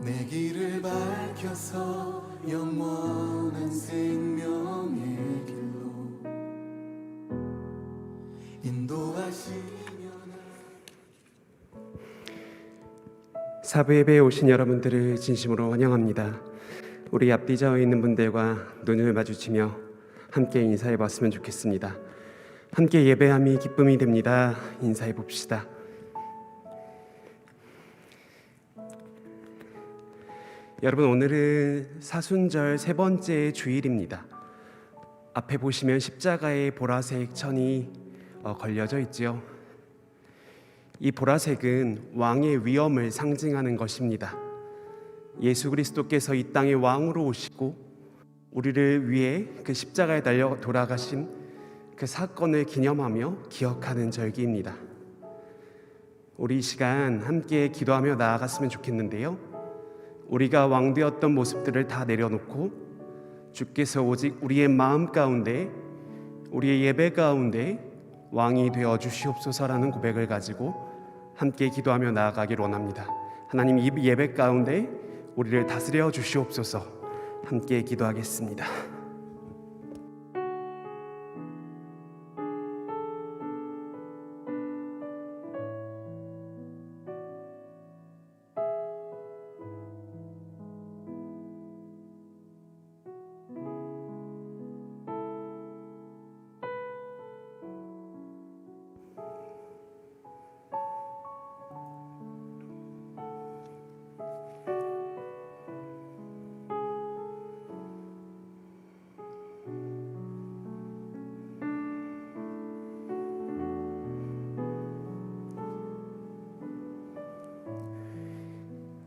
내 길을 밝혀서 영원한 생명의 길로 인도하시면. 사부 예배에 오신 여러분들을 진심으로 환영합니다. 우리 앞뒤 좌우에 있는 분들과 눈을 마주치며 함께 인사해 봤으면 좋겠습니다. 함께 예배함이 기쁨이 됩니다. 인사해 봅시다. 여러분, 오늘은 사순절 세 번째 주일입니다. 앞에 보시면 십자가에 보라색 천이 걸려져 있지요. 이 보라색은 왕의 위엄을 상징하는 것입니다. 예수 그리스도께서 이 땅에 왕으로 오시고 우리를 위해 그 십자가에 달려 돌아가신 그 사건을 기념하며 기억하는 절기입니다. 우리 이 시간 함께 기도하며 나아갔으면 좋겠는데요. 우리가 왕되었던 모습들을 다 내려놓고 주께서 오직 우리의 마음 가운데, 우리의 예배 가운데 왕이 되어 주시옵소서라는 고백을 가지고 함께 기도하며 나아가기를 원합니다. 하나님, 이 예배 가운데 우리를 다스려 주시옵소서. 함께 기도하겠습니다.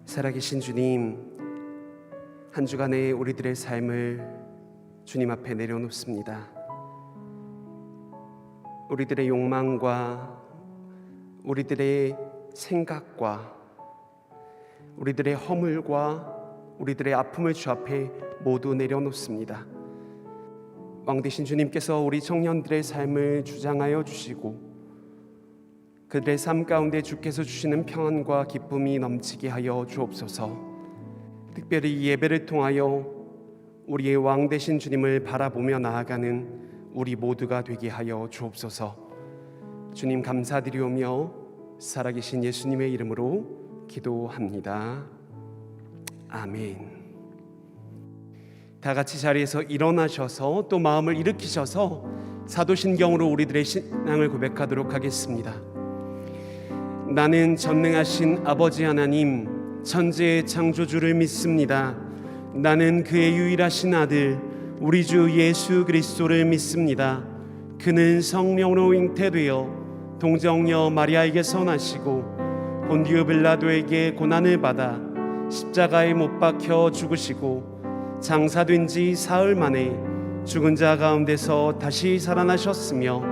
살아계신 주님, 한 주간의 우리들의 삶을 주님 앞에 내려놓습니다. 우리들의 욕망과 우리들의 생각과 우리들의 허물과 우리들의 아픔을 주 앞에 모두 내려놓습니다. 왕되신 주님께서 우리 청년들의 삶을 주장하여 주시고 그들의 삶 가운데 주께서 주시는 평안과 기쁨이 넘치게 하여 주옵소서. 특별히 이 예배를 통하여 우리의 왕 되신 주님을 바라보며 나아가는 우리 모두가 되게 하여 주옵소서. 주님 감사드리오며 살아계신 예수님의 이름으로 기도합니다. 아멘. 다 같이 자리에서 일어나셔서 또 마음을 일으키셔서 사도신경으로 우리들의 신앙을 고백하도록 하겠습니다. 나는 전능하신 아버지 하나님, 천지의 창조주를 믿습니다. 나는 그의 유일하신 아들 우리 주 예수 그리스도를 믿습니다. 그는 성령으로 잉태되어 동정녀 마리아에게서 나시고 본디오 빌라도에게 고난을 받아 십자가에 못 박혀 죽으시고 장사된 지 사흘 만에 죽은 자 가운데서 다시 살아나셨으며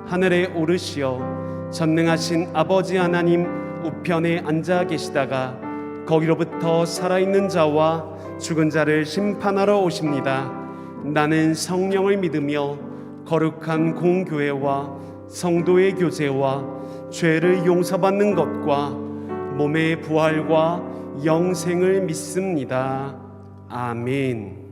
하늘에 오르시어 전능하신 아버지 하나님 우편에 앉아 계시다가 거기로부터 살아있는 자와 죽은 자를 심판하러 오십니다. 나는 성령을 믿으며 거룩한 공교회와 성도의 교제와 죄를 용서받는 것과 몸의 부활과 영생을 믿습니다. 아멘.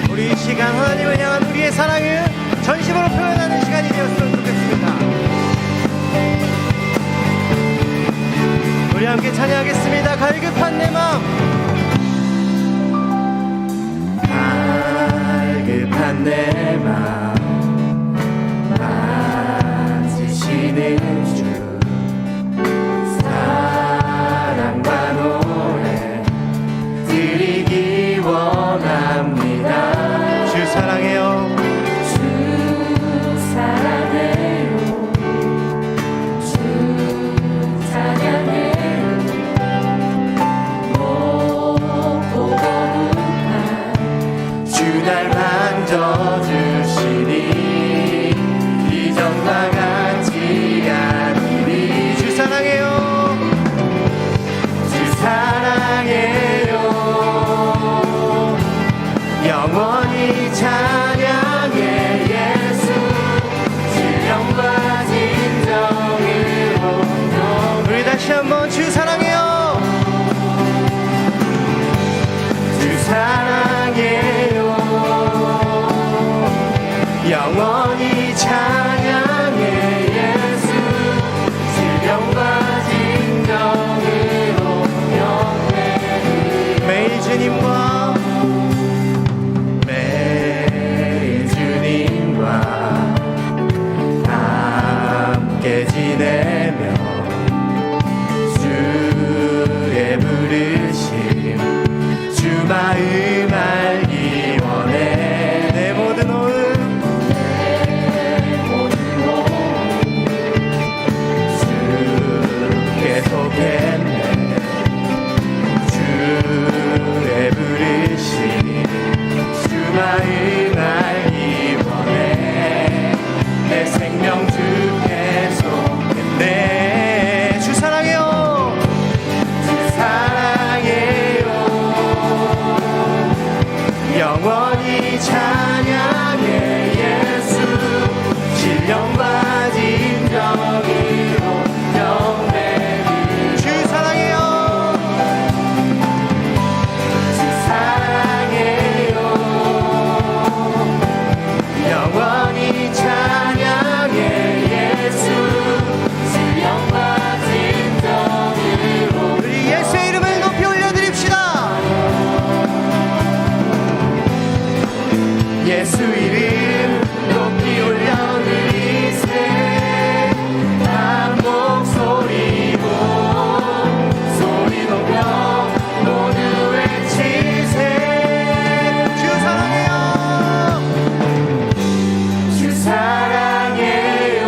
우리 이 시간 하나님을 향한 우리의 사랑을 전심으로 표현하는 시간이 되었으면 좋겠습니다. 우리 함께 찬양하겠습니다. 갈급한 내 마음, 갈급한 내 마음 만지시는 주 사랑과 노래 드리기 원합니다. 주 사랑해요. 주 사랑해요. 주 찬양해요. 높고 거룩한 주 날 만져주시 영원히 찬양해 예수 질병과 진정으로 영광을 매일 주님과 함께 지내며 주의 부르심 주 마음 알기 원해 내 모든 호흡 주께 속했네 주의 부르심 주 마음 알기 원해 내 생명 주께 속했네 주 사랑해요 주 사랑해요 영원히 찬양해 예수 신령과 진정으로 영광을 주 사랑해요 주 사랑해요 영원히 찬양해 예수 신령과 진정으로 우리 예수의 이름을 높이 올려드립시다 예수 이름 높이 올려드리세 한 목소리로 소리 높여 모두 외치세 주 사랑해요 주 사랑해요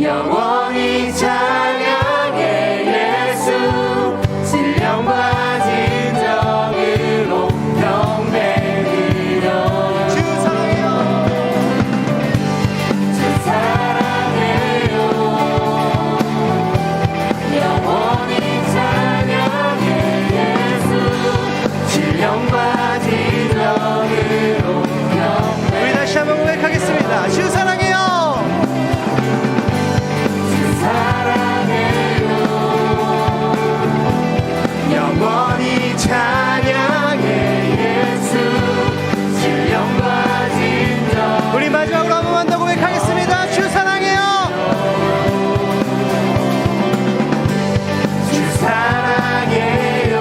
영원히 찬양해 예수 신령과 진정으로 영광드려 주 사랑해요 주 사랑해요 영원히 찬양해 예수 신령과 진정으로 우리 다시 한번 고백하겠습니다. 주 사랑해요. 주 사랑해요. 영원히 찬양해 예수 신령과 진정 우리 마지막으로 한 번만 더 고백하겠습니다. 주 사랑해요. 주 사랑해요.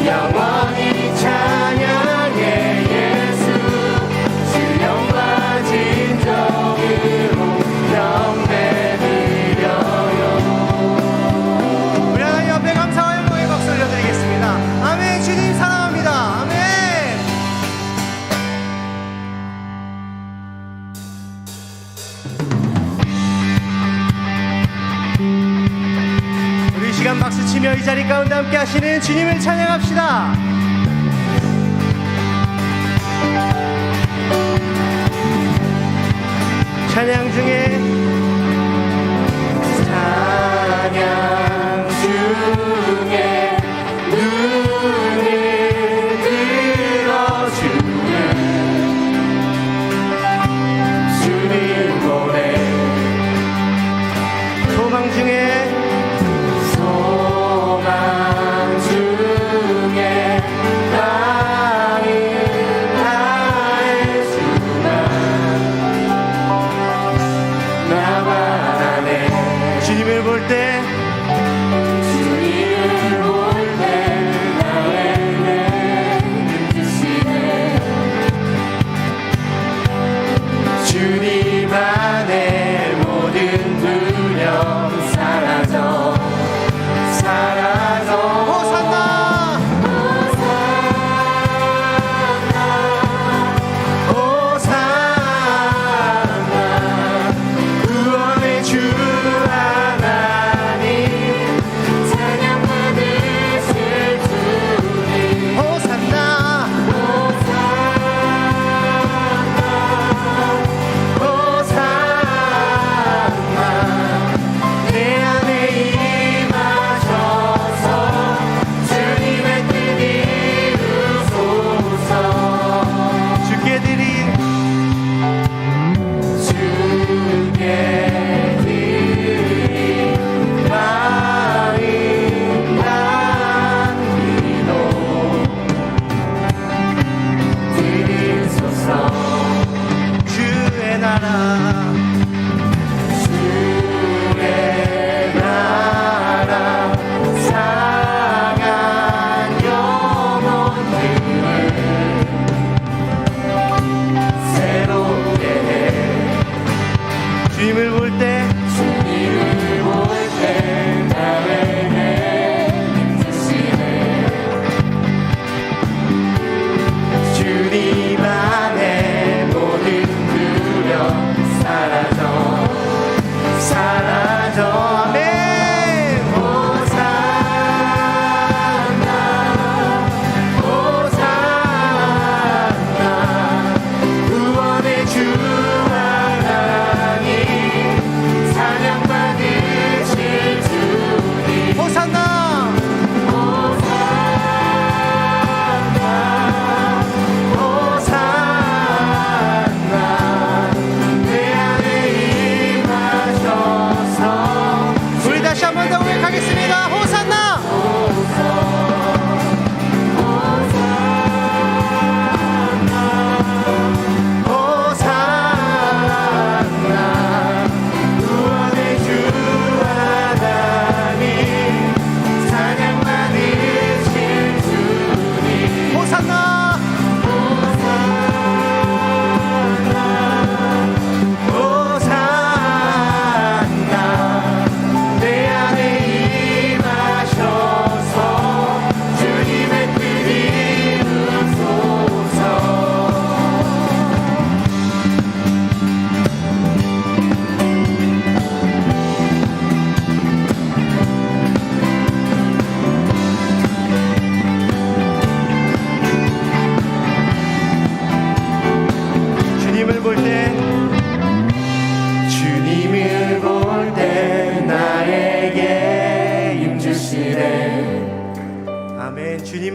영원히 찬양해 예수 신령과 진정으로 영광드려요 우리 하나님 앞에 감사와 영광의 박수 올려드리겠습니다. 아멘. 주님 사랑합니다. 아멘. 우리 이 시간 박수 치며 이 자리 가운데 함께 하시는 주님을 찬양합시다. 찬양 중에 찬양 중에 눈을 들어주는 주님 노래 소망 중에 나는 나의 수만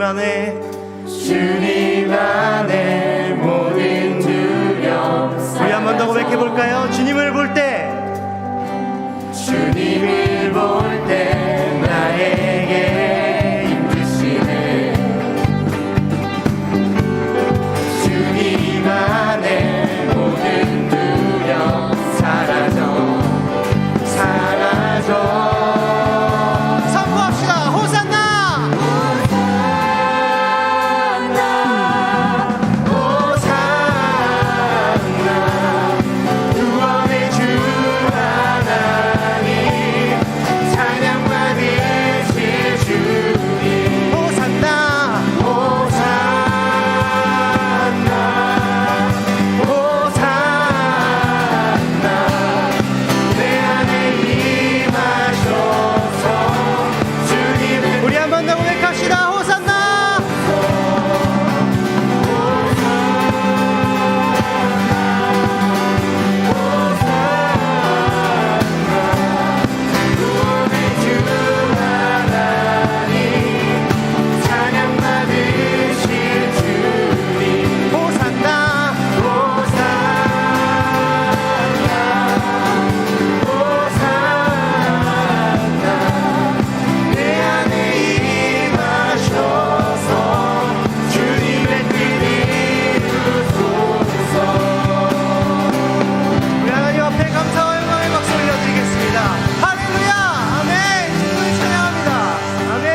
안에 주님 안에 모든 두려움 우리 한 번 더 고백해 볼까요? 주님을 볼 때 주님을 볼 때 나에게 힘주시네 주님 안에 모든 두려움 사라져 선포합시다. 호산나 구원의 주 하나님 찬양 받으실 주님 호산나 호산나 호산나 내 안에 임하셔서 주님을 우리 한 번 더 고백합시다. 호산나 주 하나님 찬양 받으실 주님 호산나 호산나 내 안에 임하셔서 주님의 뜻 이루소서 우리 하나님 앞에 감사와 영광의 박수 올려드리겠습니다. 할렐루야 아멘. 주님을 찬양합니다. 아멘.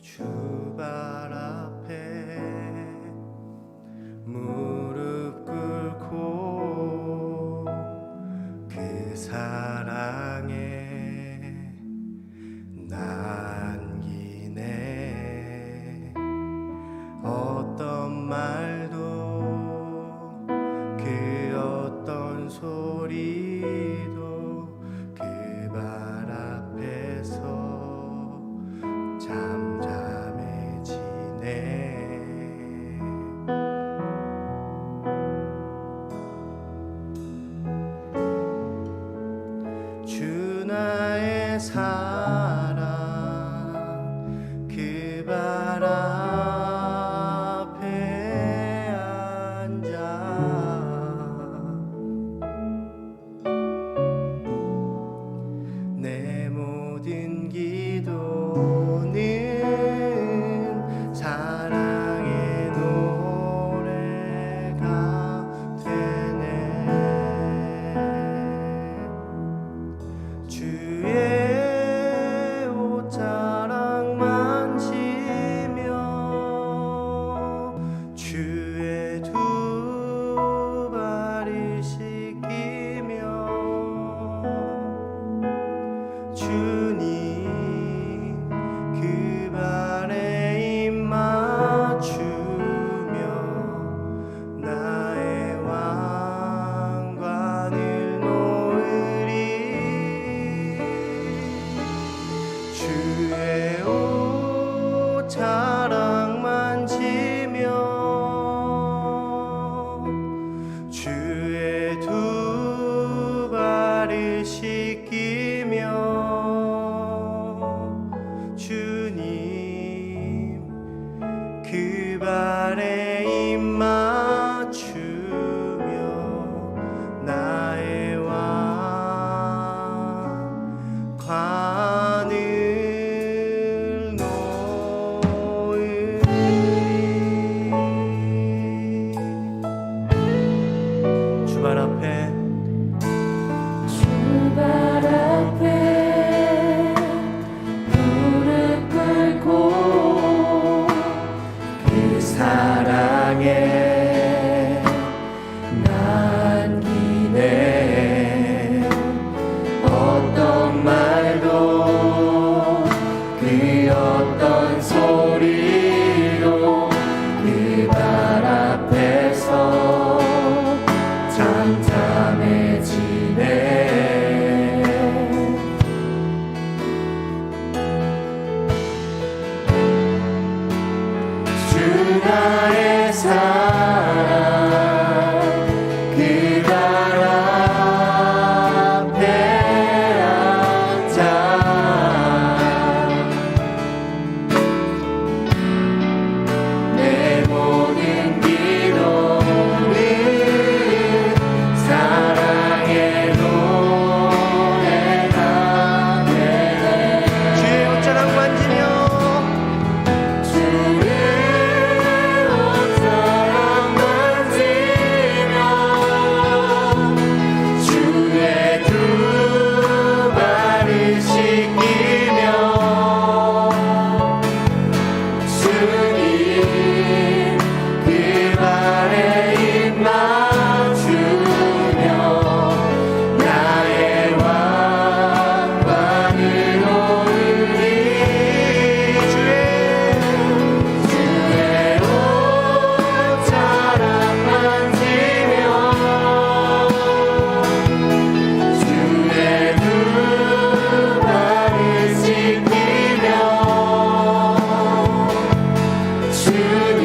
주발 앞에 무릎 꿇고 그 사랑에 남기네 어떤 말도 그 어떤 소리도 그 발 앞에서 잠잠해지네 주 나의 사랑 그 발 앞에 앉아 내 모든 기도는 사랑의 노래가 되네 주의 옷자락 만지며 주의 두 발을 씻기며 주님 그 발에 입 맞추며 나의 왕관을 놓으리 주의 옷자락 만지며 주의 두 발을 씻기며 주님 그 발에 입 맞추며 나의 왕관을 놓으리 주발 앞에 주발 앞에 무릎 꿇고 그 사랑에 남기네 어떤 말도 그 어떤 소리도 그 발 앞에서 잠잠해지네 나의 사랑 그 발 앞에 앉아 내 모든 기도는 사랑의 노래가 되네. 주의 옷자락 만지며 주의 옷자락 만지며 주의 두 발을 씻기며 주님 그 발에 입 맞추며 나의 왕관을 오르리. 주의 옷자락 만지며 주의 두 발을 씻기며 주님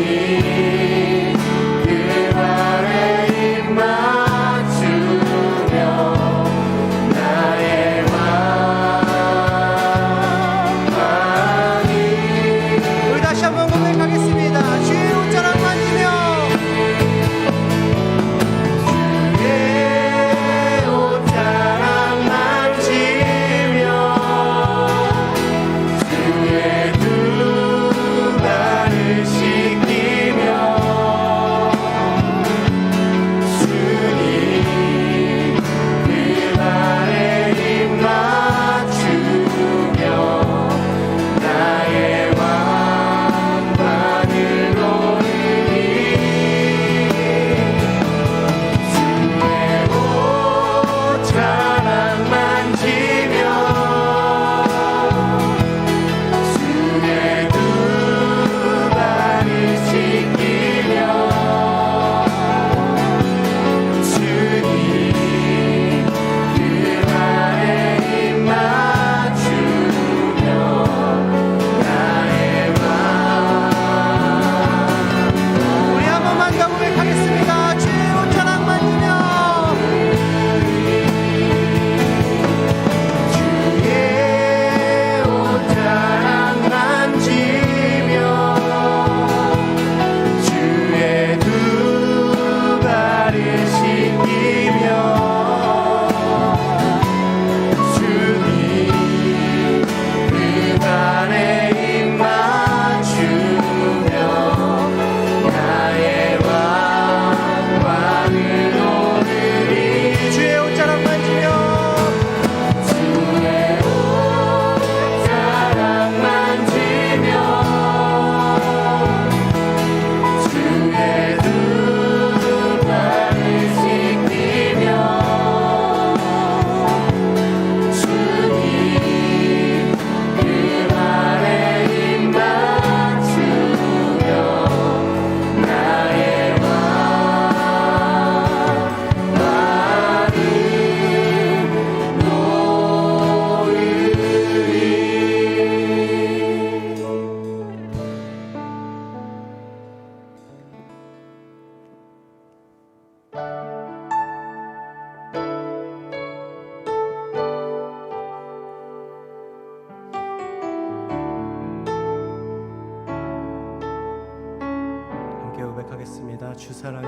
그 발에 입 맞추며 나의 왕관을. 우리 다시 한번 고백하겠습니다. 주의 옷자락 만지며 주의 옷자락 만지며 주의 두 발을 씻기며 주님 그 발에 입 맞추며 나의 왕관을 오르리. 주의 옷자락 만지며 주의 두 발을 씻기며 주님 그 발에 입 맞추며 나의 우리 한 번만 더 고백하겠습니다. 주의 옷자락 만지며 주의 옷자락 만지며 주의 두 발을 씻기며 주님 그 발에 입 맞추며 나의 왕관을 오르리. 주의 옷자락 만지며 주의 옷자락 만지며 주의 두 발을 씻기며 주님 그 발에 입 맞추며 나의 왕관을 함께 고백하겠습니다. 주 사랑이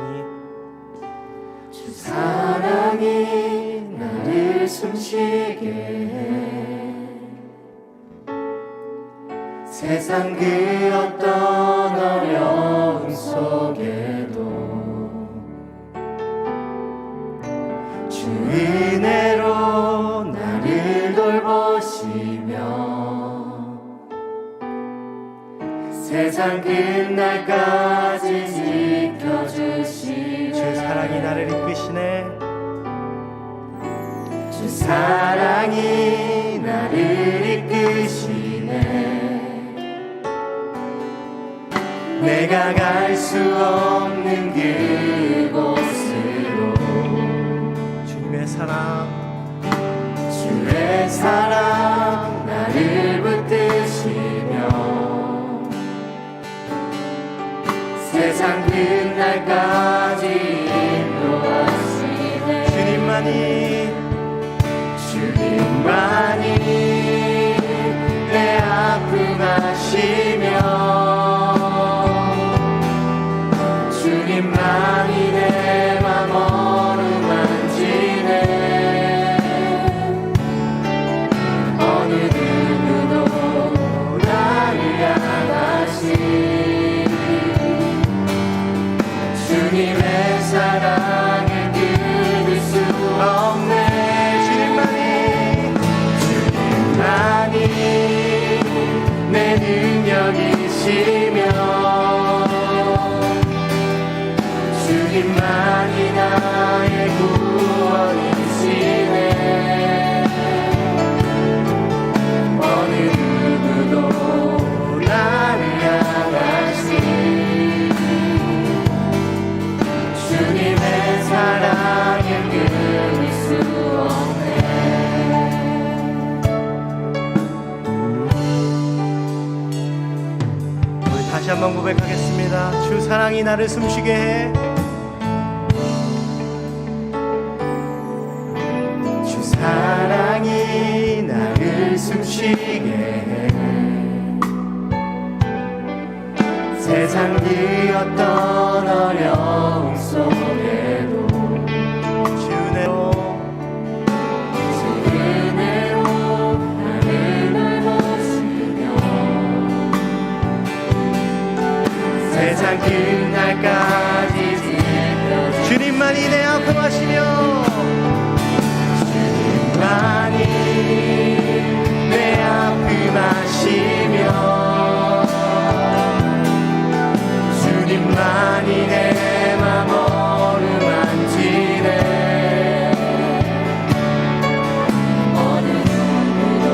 사랑이 나를 숨쉬게 해 세상 그 어떤 어려움 속에도 주 은혜로 나를 돌보시며 세상 끝날까지 지켜주시네. 주 사랑이 나를 이끄시네. 주 사랑이 나를 이끄시네. 내가 갈 수 없는 그곳으로 주님의 사랑 주의 사랑 나를 붙드시며 세상 끝날까지 인도하시네. 주님만이 내 아픔 아시며 주님만이 내 맘 어루만지네. 어느 누구도 나를 향하시 주님의 사랑을 끊을 수 없네. 주님만이 내 능력이시며 주님만이 나의 구원이시네. 어느 누구도 나를 향하시 주님의 사랑을 끊을 수 없네. 우리 다시 한번 고백하겠습니다. 주 사랑이 나를 숨쉬게 해. 주 사랑이 나를 숨쉬게 해. 세상 그 어떤 어려움 속에도 주 은혜로 주 은혜로 나를 넓으시며 세상 끝날까지 지켜주시네. 주님만이 내 아픔 아시며 주님만이 내 아픔 아시며 주님만이 내 맘 어루만지네. 어느 누구도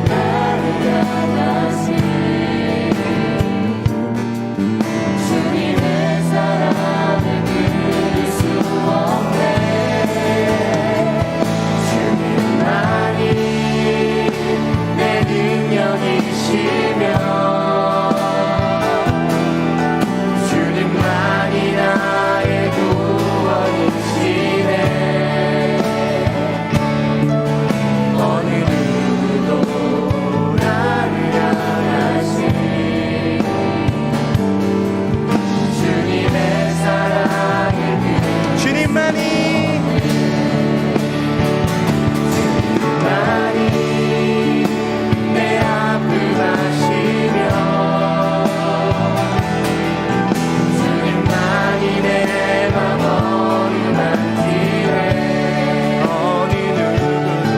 나를 향하시 주님의 사랑을 끊을 수 없네. 주님만이 내 능력이시며 주님만이 나의 구원이시네. 어느 누구도 나를 향하시 주님의 사랑을 주님만이 내 아픔 아시며 주님만이 내 맘 어루만지네. 어느 누구도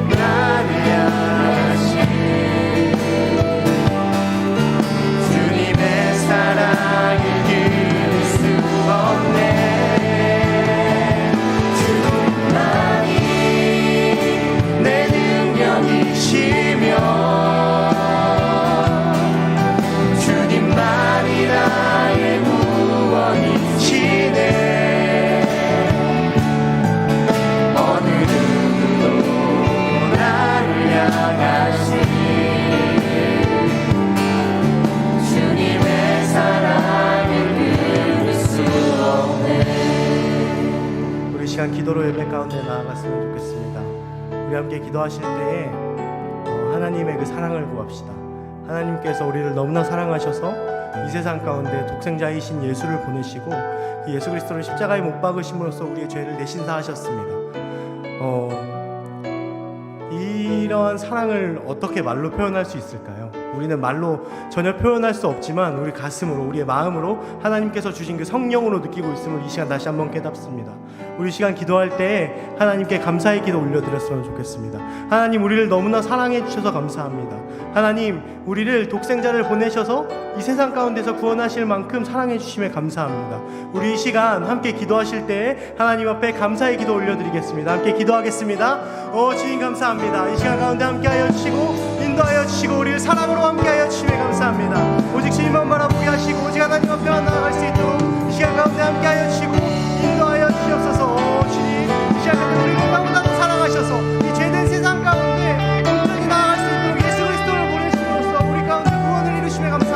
나를 향하시 주님의 사랑을 끊을 수 없네. 주님만이 내 능력이시며 주님만이 나의 구원이시네. 어느 누구도 나를 향하시 주님의 사랑을 끊을 수 없네. 우리 시간 기도로 예배 가운데 나아갔으면 좋겠습니다. 우리 함께 기도하실 때에 하나님의 그 사랑을 구합시다. 하나님께서 우리를 너무나 사랑하셔서 이 세상 가운데 독생자이신 예수를 보내시고 그 예수 그리스도를 십자가에 못 박으심으로써 우리의 죄를 대신사하셨습니다. 이러한 사랑을 어떻게 말로 표현할 수 있을까요? 우리는 말로 전혀 표현할 수 없지만 우리 가슴으로, 우리의 마음으로 하나님께서 주신 그 성령으로 느끼고 있음을 이 시간 다시 한번 깨닫습니다. 우리 시간 기도할 때 하나님께 감사의 기도 올려드렸으면 좋겠습니다. 하나님, 우리를 너무나 사랑해 주셔서 감사합니다. 하나님, 우리를 독생자를 보내셔서 이 세상 가운데서 구원하실 만큼 사랑해 주심에 감사합니다. 우리 이 시간 함께 기도하실 때 하나님 앞에 감사의 기도 올려드리겠습니다. 함께 기도하겠습니다. 주님 감사합니다. 이 시간 가운데 함께하여 주시고 인도하여 주시고 우리를 사랑으로 함께하여 주심에 감사합니다. 오직 주님만 바라보게 하시고 오직 하나님 앞에만 나아갈 수 있도록 이 시간 가운데 함께하여 주시고 인도하여 주시옵소서. 주님, 이 시간 가운데 우리를 너무나도 사랑하셔서 이 죄된 세상 가운데 온전히 나아갈 수 있도록 예수 그리스도를 보내심으로써 우리 가운데 구원을 이루심에 감사합니다.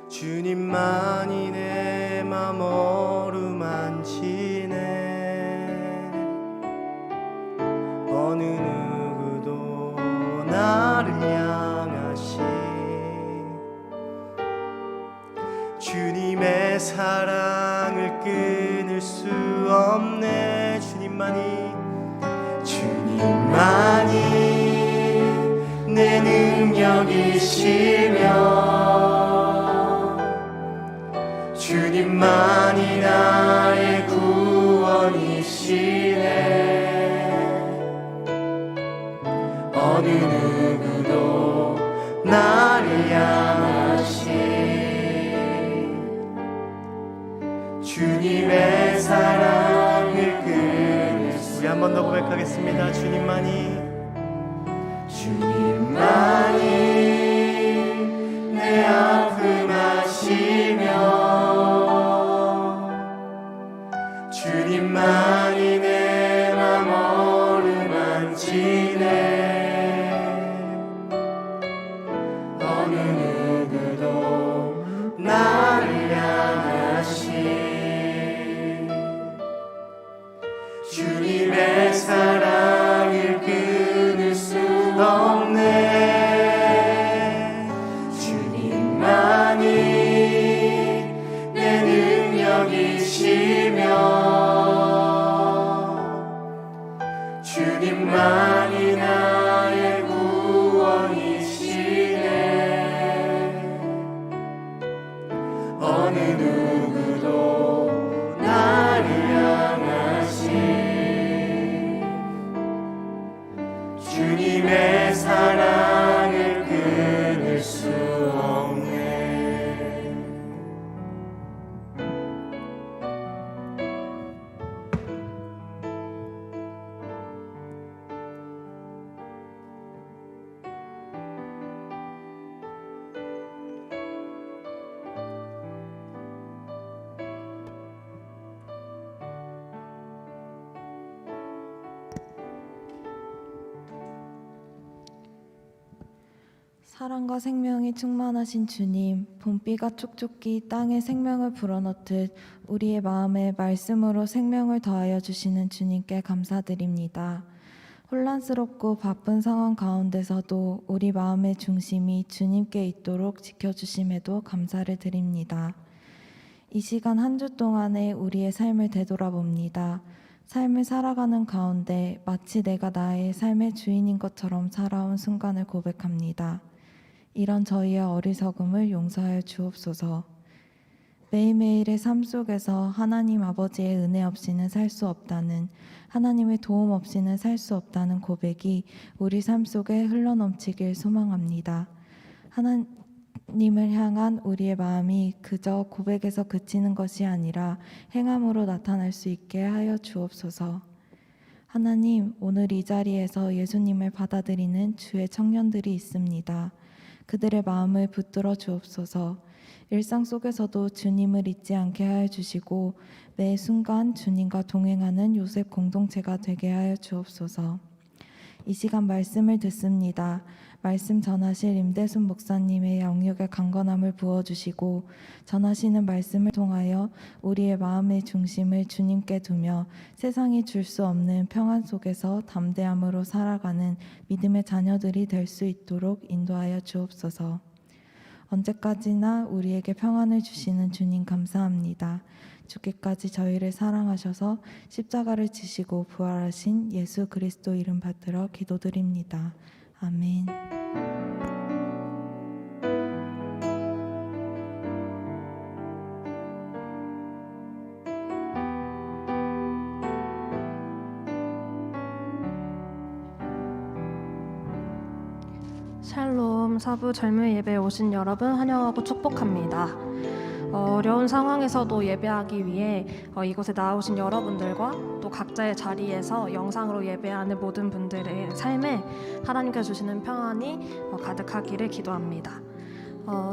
주님만이 내 맘 어루만지네. 어느 누구도 나를 향하시 주님의 사랑을 끊을 수 없네. 주님만이 내 능력이시며 주님만이 나의 구원이시네. 어느 누구도 나를 향하시 주님의 사랑을 끊을 수. 우리 한 번 더 고백하겠습니다. 주님만이 내 아픔 아시며 주님만이 내 맘 어루만지네. 어느 누구도 나를 향하시 주님의 사랑을 끊을 수 없네. 주님만이 내 능력이시며 주님만이 나의 구원이시네. 어느 누구도 나를 향하시 주님의 사랑을 끊을 수 없네. 사랑과 생명이 충만하신 주님, 봄비가 촉촉히 땅에 생명을 불어넣듯 우리의 마음에 말씀으로 생명을 더하여 주시는 주님께 감사드립니다. 혼란스럽고 바쁜 상황 가운데서도 우리 마음의 중심이 주님께 있도록 지켜주심에도 감사를 드립니다. 이 시간 한 주 동안에 우리의 삶을 되돌아봅니다. 삶을 살아가는 가운데 마치 내가 나의 삶의 주인인 것처럼 살아온 순간을 고백합니다. 이런 저희의 어리석음을 용서하여 주옵소서. 매일매일의 삶 속에서 하나님 아버지의 은혜 없이는 살 수 없다는, 하나님의 도움 없이는 살 수 없다는 고백이 우리 삶 속에 흘러넘치길 소망합니다. 하나님을 향한 우리의 마음이 그저 고백에서 그치는 것이 아니라 행함으로 나타날 수 있게 하여 주옵소서. 하나님, 오늘 이 자리에서 예수님을 받아들이는 주의 청년들이 있습니다. 그들의 마음을 붙들어 주옵소서. 일상 속에서도 주님을 잊지 않게 하여 주시고 매 순간 주님과 동행하는 요셉 공동체가 되게 하여 주옵소서. 이 시간 말씀을 듣습니다. 말씀 전하실 임대순 목사님의 영역에 강건함을 부어주시고 전하시는 말씀을 통하여 우리의 마음의 중심을 주님께 두며 세상이 줄 수 없는 평안 속에서 담대함으로 살아가는 믿음의 자녀들이 될 수 있도록 인도하여 주옵소서. 언제까지나 우리에게 평안을 주시는 주님 감사합니다. 죽기까지 저희를 사랑하셔서 십자가를 지시고 부활하신 예수 그리스도 이름 받들어 기도드립니다. 아멘. 샬롬 사부 젊은 예배에 오신 여러분 환영하고 축복합니다. 어려운 상황에서도 예배하기 위해 이곳에 나오신 여러분들과 또 각자의 자리에서 영상으로 예배하는 모든 분들의 삶에 하나님께서 주시는 평안이 가득하기를 기도합니다.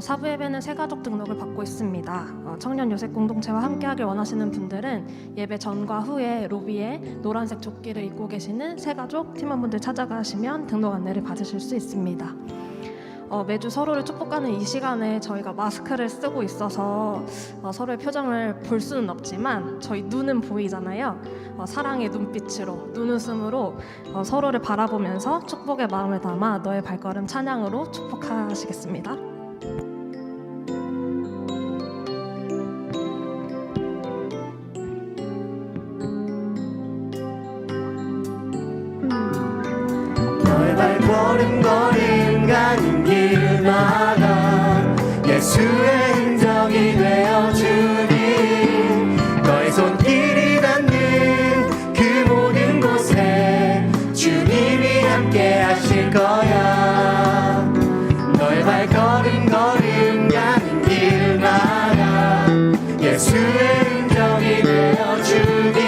사부 예배는 새가족 등록을 받고 있습니다. 청년 요셉 공동체와 함께하길 원하시는 분들은 예배 전과 후에 로비에 노란색 조끼를 입고 계시는 새가족 팀원분들 찾아가시면 등록 안내를 받으실 수 있습니다. 매주 서로를 축복하는 이 시간에 저희가 마스크를 쓰고 있어서 서로의 표정을 볼 수는 없지만 저희 눈은 보이잖아요. 사랑의 눈빛으로, 눈웃음으로 서로를 바라보면서 축복의 마음을 담아 너의 발걸음 찬양으로 축복하시겠습니다. 너의 발걸음 걸음 가는 길마다 예수의 흔적이 되어주니 너의 손길이 닿는 그 모든 곳에 주님이 함께 하실 거야. 너의 발걸음 걸음 가는 길마다 예수의 흔적이 되어주니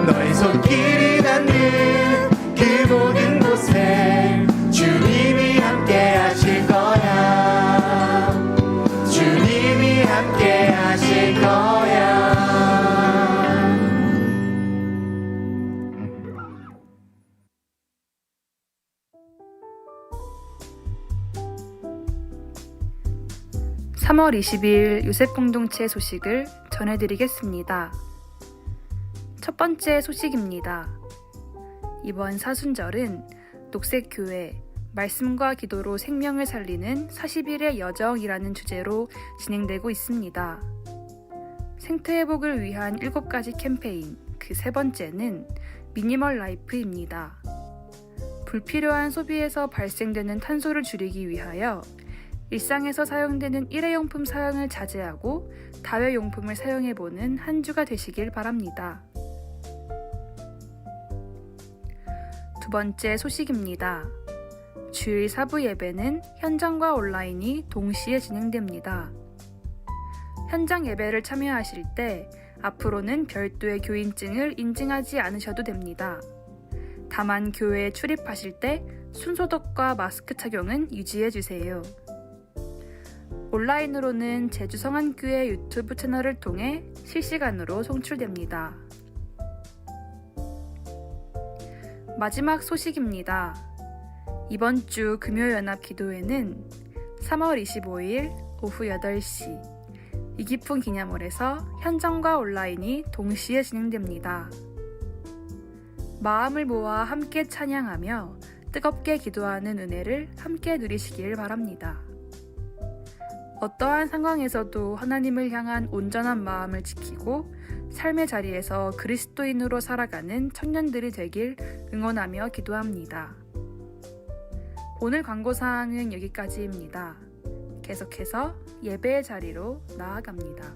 너의 손길이 닿는 그 모든 곳에 주님이 함께 하실 거야. 주님이 함께 하실 거야. (3월 20일) 요셉 공동체 소식을 전해드리겠습니다. 첫 번째 소식입니다. 이번 사순절은 녹색교회 말씀과 기도로 생명을 살리는 40일의 여정이라는 주제로 진행되고 있습니다. 생태회복을 위한 7가지 캠페인, 그 세 번째는 미니멀 라이프입니다. 불필요한 소비에서 발생되는 탄소를 줄이기 위하여 일상에서 사용되는 일회용품 사용을 자제하고 다회용품을 사용해보는 한 주가 되시길 바랍니다. 두 번째 소식입니다. 주일 사부 예배는 현장과 온라인이 동시에 진행됩니다. 현장 예배를 참여하실 때 앞으로는 별도의 교인증을 인증하지 않으셔도 됩니다. 다만 교회에 출입하실 때 손소독과 마스크 착용은 유지해주세요. 온라인으로는 제주성안교회 유튜브 채널을 통해 실시간으로 송출됩니다. 마지막 소식입니다. 이번 주 금요연합 기도회는 3월 25일 오후 8시 이기풍 기념홀에서 현장과 온라인이 동시에 진행됩니다. 마음을 모아 함께 찬양하며 뜨겁게 기도하는 은혜를 함께 누리시길 바랍니다. 어떠한 상황에서도 하나님을 향한 온전한 마음을 지키고 삶의 자리에서 그리스도인으로 살아가는 청년들이 되길 응원하며 기도합니다. 오늘 광고사항은 여기까지입니다. 계속해서 예배의 자리로 나아갑니다.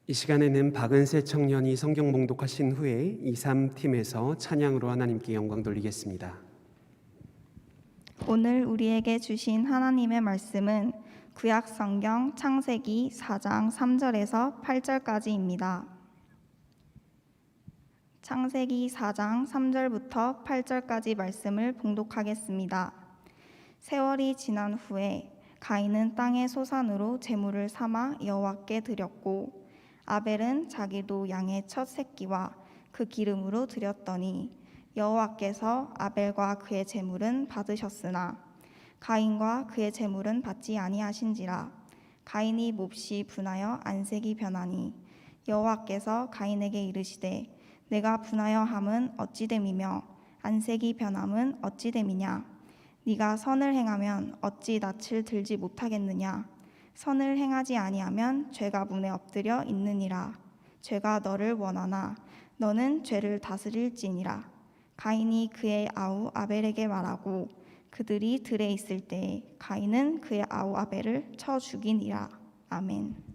이 시간에는 박은세 청년이 성경 봉독하신 후에 23팀에서 찬양으로 하나님께 영광 돌리겠습니다. 오늘 우리에게 주신 하나님의 말씀은 구약 성경 창세기 4장 3절에서 8절까지입니다. 창세기 4장 3절부터 8절까지 말씀을 봉독하겠습니다. 세월이 지난 후에 가인은 땅의 소산으로 제물을 삼아 여호와께 드렸고 아벨은 자기도 양의 첫 새끼와 그 기름으로 드렸더니 여호와께서 아벨과 그의 제물은 받으셨으나 가인과 그의 제물은 받지 아니하신지라. 가인이 몹시 분하여 안색이 변하니 여호와께서 가인에게 이르시되 내가 분하여 함은 어찌됨이며 안색이 변함은 어찌됨이냐. 네가 선을 행하면 어찌 낯을 들지 못하겠느냐. 선을 행하지 아니하면 죄가 문에 엎드려 있느니라. 죄가 너를 원하나 너는 죄를 다스릴지니라. 가인이 그의 아우 아벨에게 말하고 그들이 들에 있을 때에 가인은 그의 아우 아벨을 쳐 죽이니라. 아멘.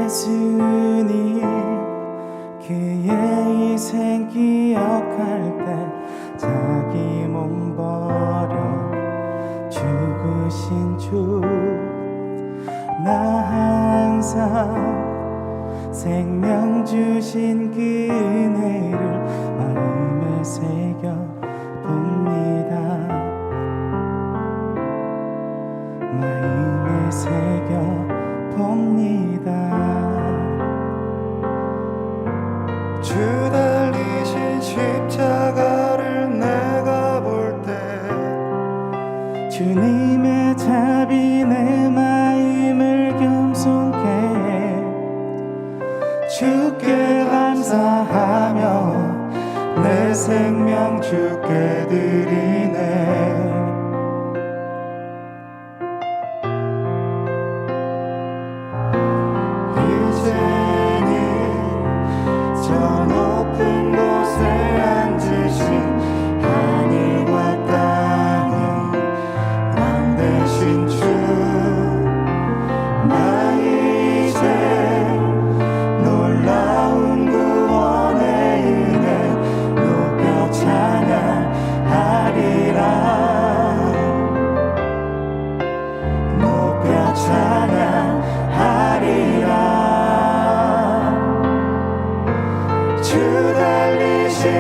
예수님 그의 희생 기억할 때 자기 몸 버려 죽으신 주 나 항상 생명 주신 그 은혜를 마음에 새겨 봅니다. 마음에 새겨 봅니다. 주 달리신 십자가를 내가 볼 때 주님의 자비 내 마음을 겸손케 해 주께 감사하며 내 생명 주께 드리네.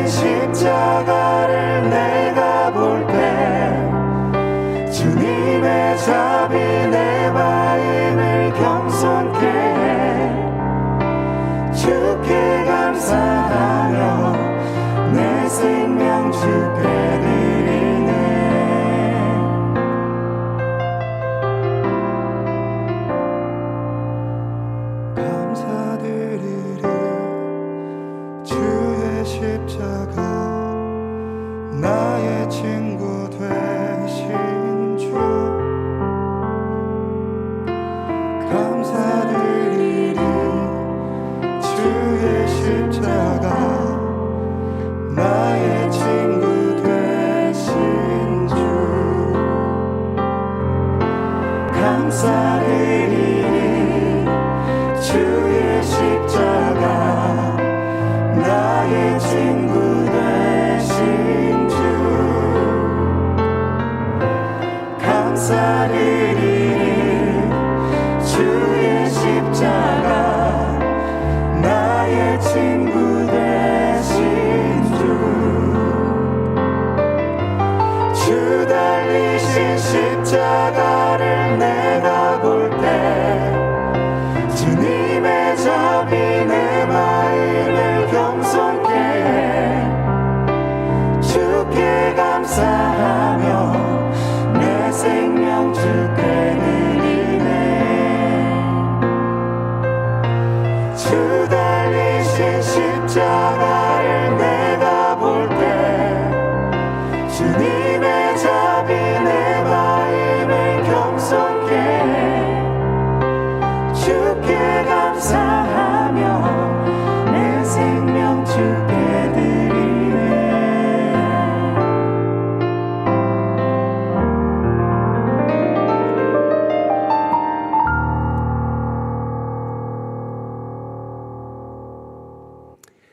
십자가를 내가 볼 때 주님의 자비 내 마음을 겸손케 해 주께 감사하며 내 생명 주께 드리네. 감사드리리 주의 십자가 나의 친구 되신 주. 감사드리리 주의 십자가 나의 친구 되신 주. 감사드리리 주의 십자가 나의 친구 되신 주. 감사드리리 주의 십자가 나의 친구 되신 주. 주 달리신 십자가를 내가 볼 때 주님의 자비 내 마음을 겸손케 해 주께 감사하며 내 생명 주께 드리네. 주 달리신 십자가를 내가 볼 때 주님의 자비 내 마음을 겸손케 해 주께 감사하며 내 생명 주께 드리네.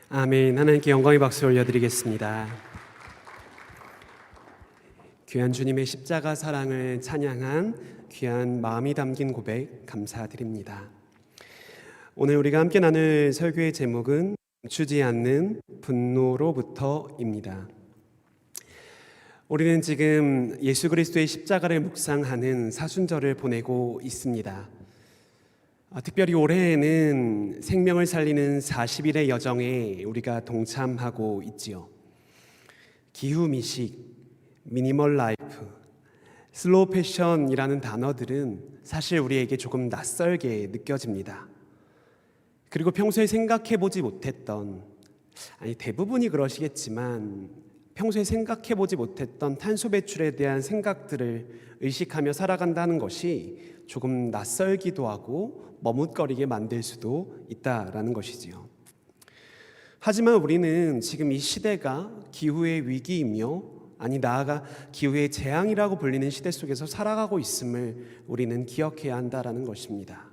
아멘. 하나님께 영광의 박수 올려드리겠습니다. 귀한 주님의 십자가 사랑을 찬양한 귀한 마음이 담긴 고백 감사드립니다. 오늘 우리가 함께 나눌 설교의 제목은 멈추지 않는 분노로부터입니다. 우리는 지금 예수 그리스도의 십자가를 묵상하는 사순절을 보내고 있습니다. 특별히 올해에는 생명을 살리는 40일의 여정에 우리가 동참하고 있지요. 기후 미식, 미니멀 라이프, 슬로우 패션이라는 단어들은 사실 우리에게 조금 낯설게 느껴집니다. 그리고 평소에 생각해보지 못했던, 대부분이 그러시겠지만 평소에 생각해보지 못했던 탄소 배출에 대한 생각들을 의식하며 살아간다는 것이 조금 낯설기도 하고 머뭇거리게 만들 수도 있다라는 것이지요. 하지만 우리는 지금 이 시대가 기후의 위기이며 나아가 기후의 재앙이라고 불리는 시대 속에서 살아가고 있음을 우리는 기억해야 한다라는 것입니다.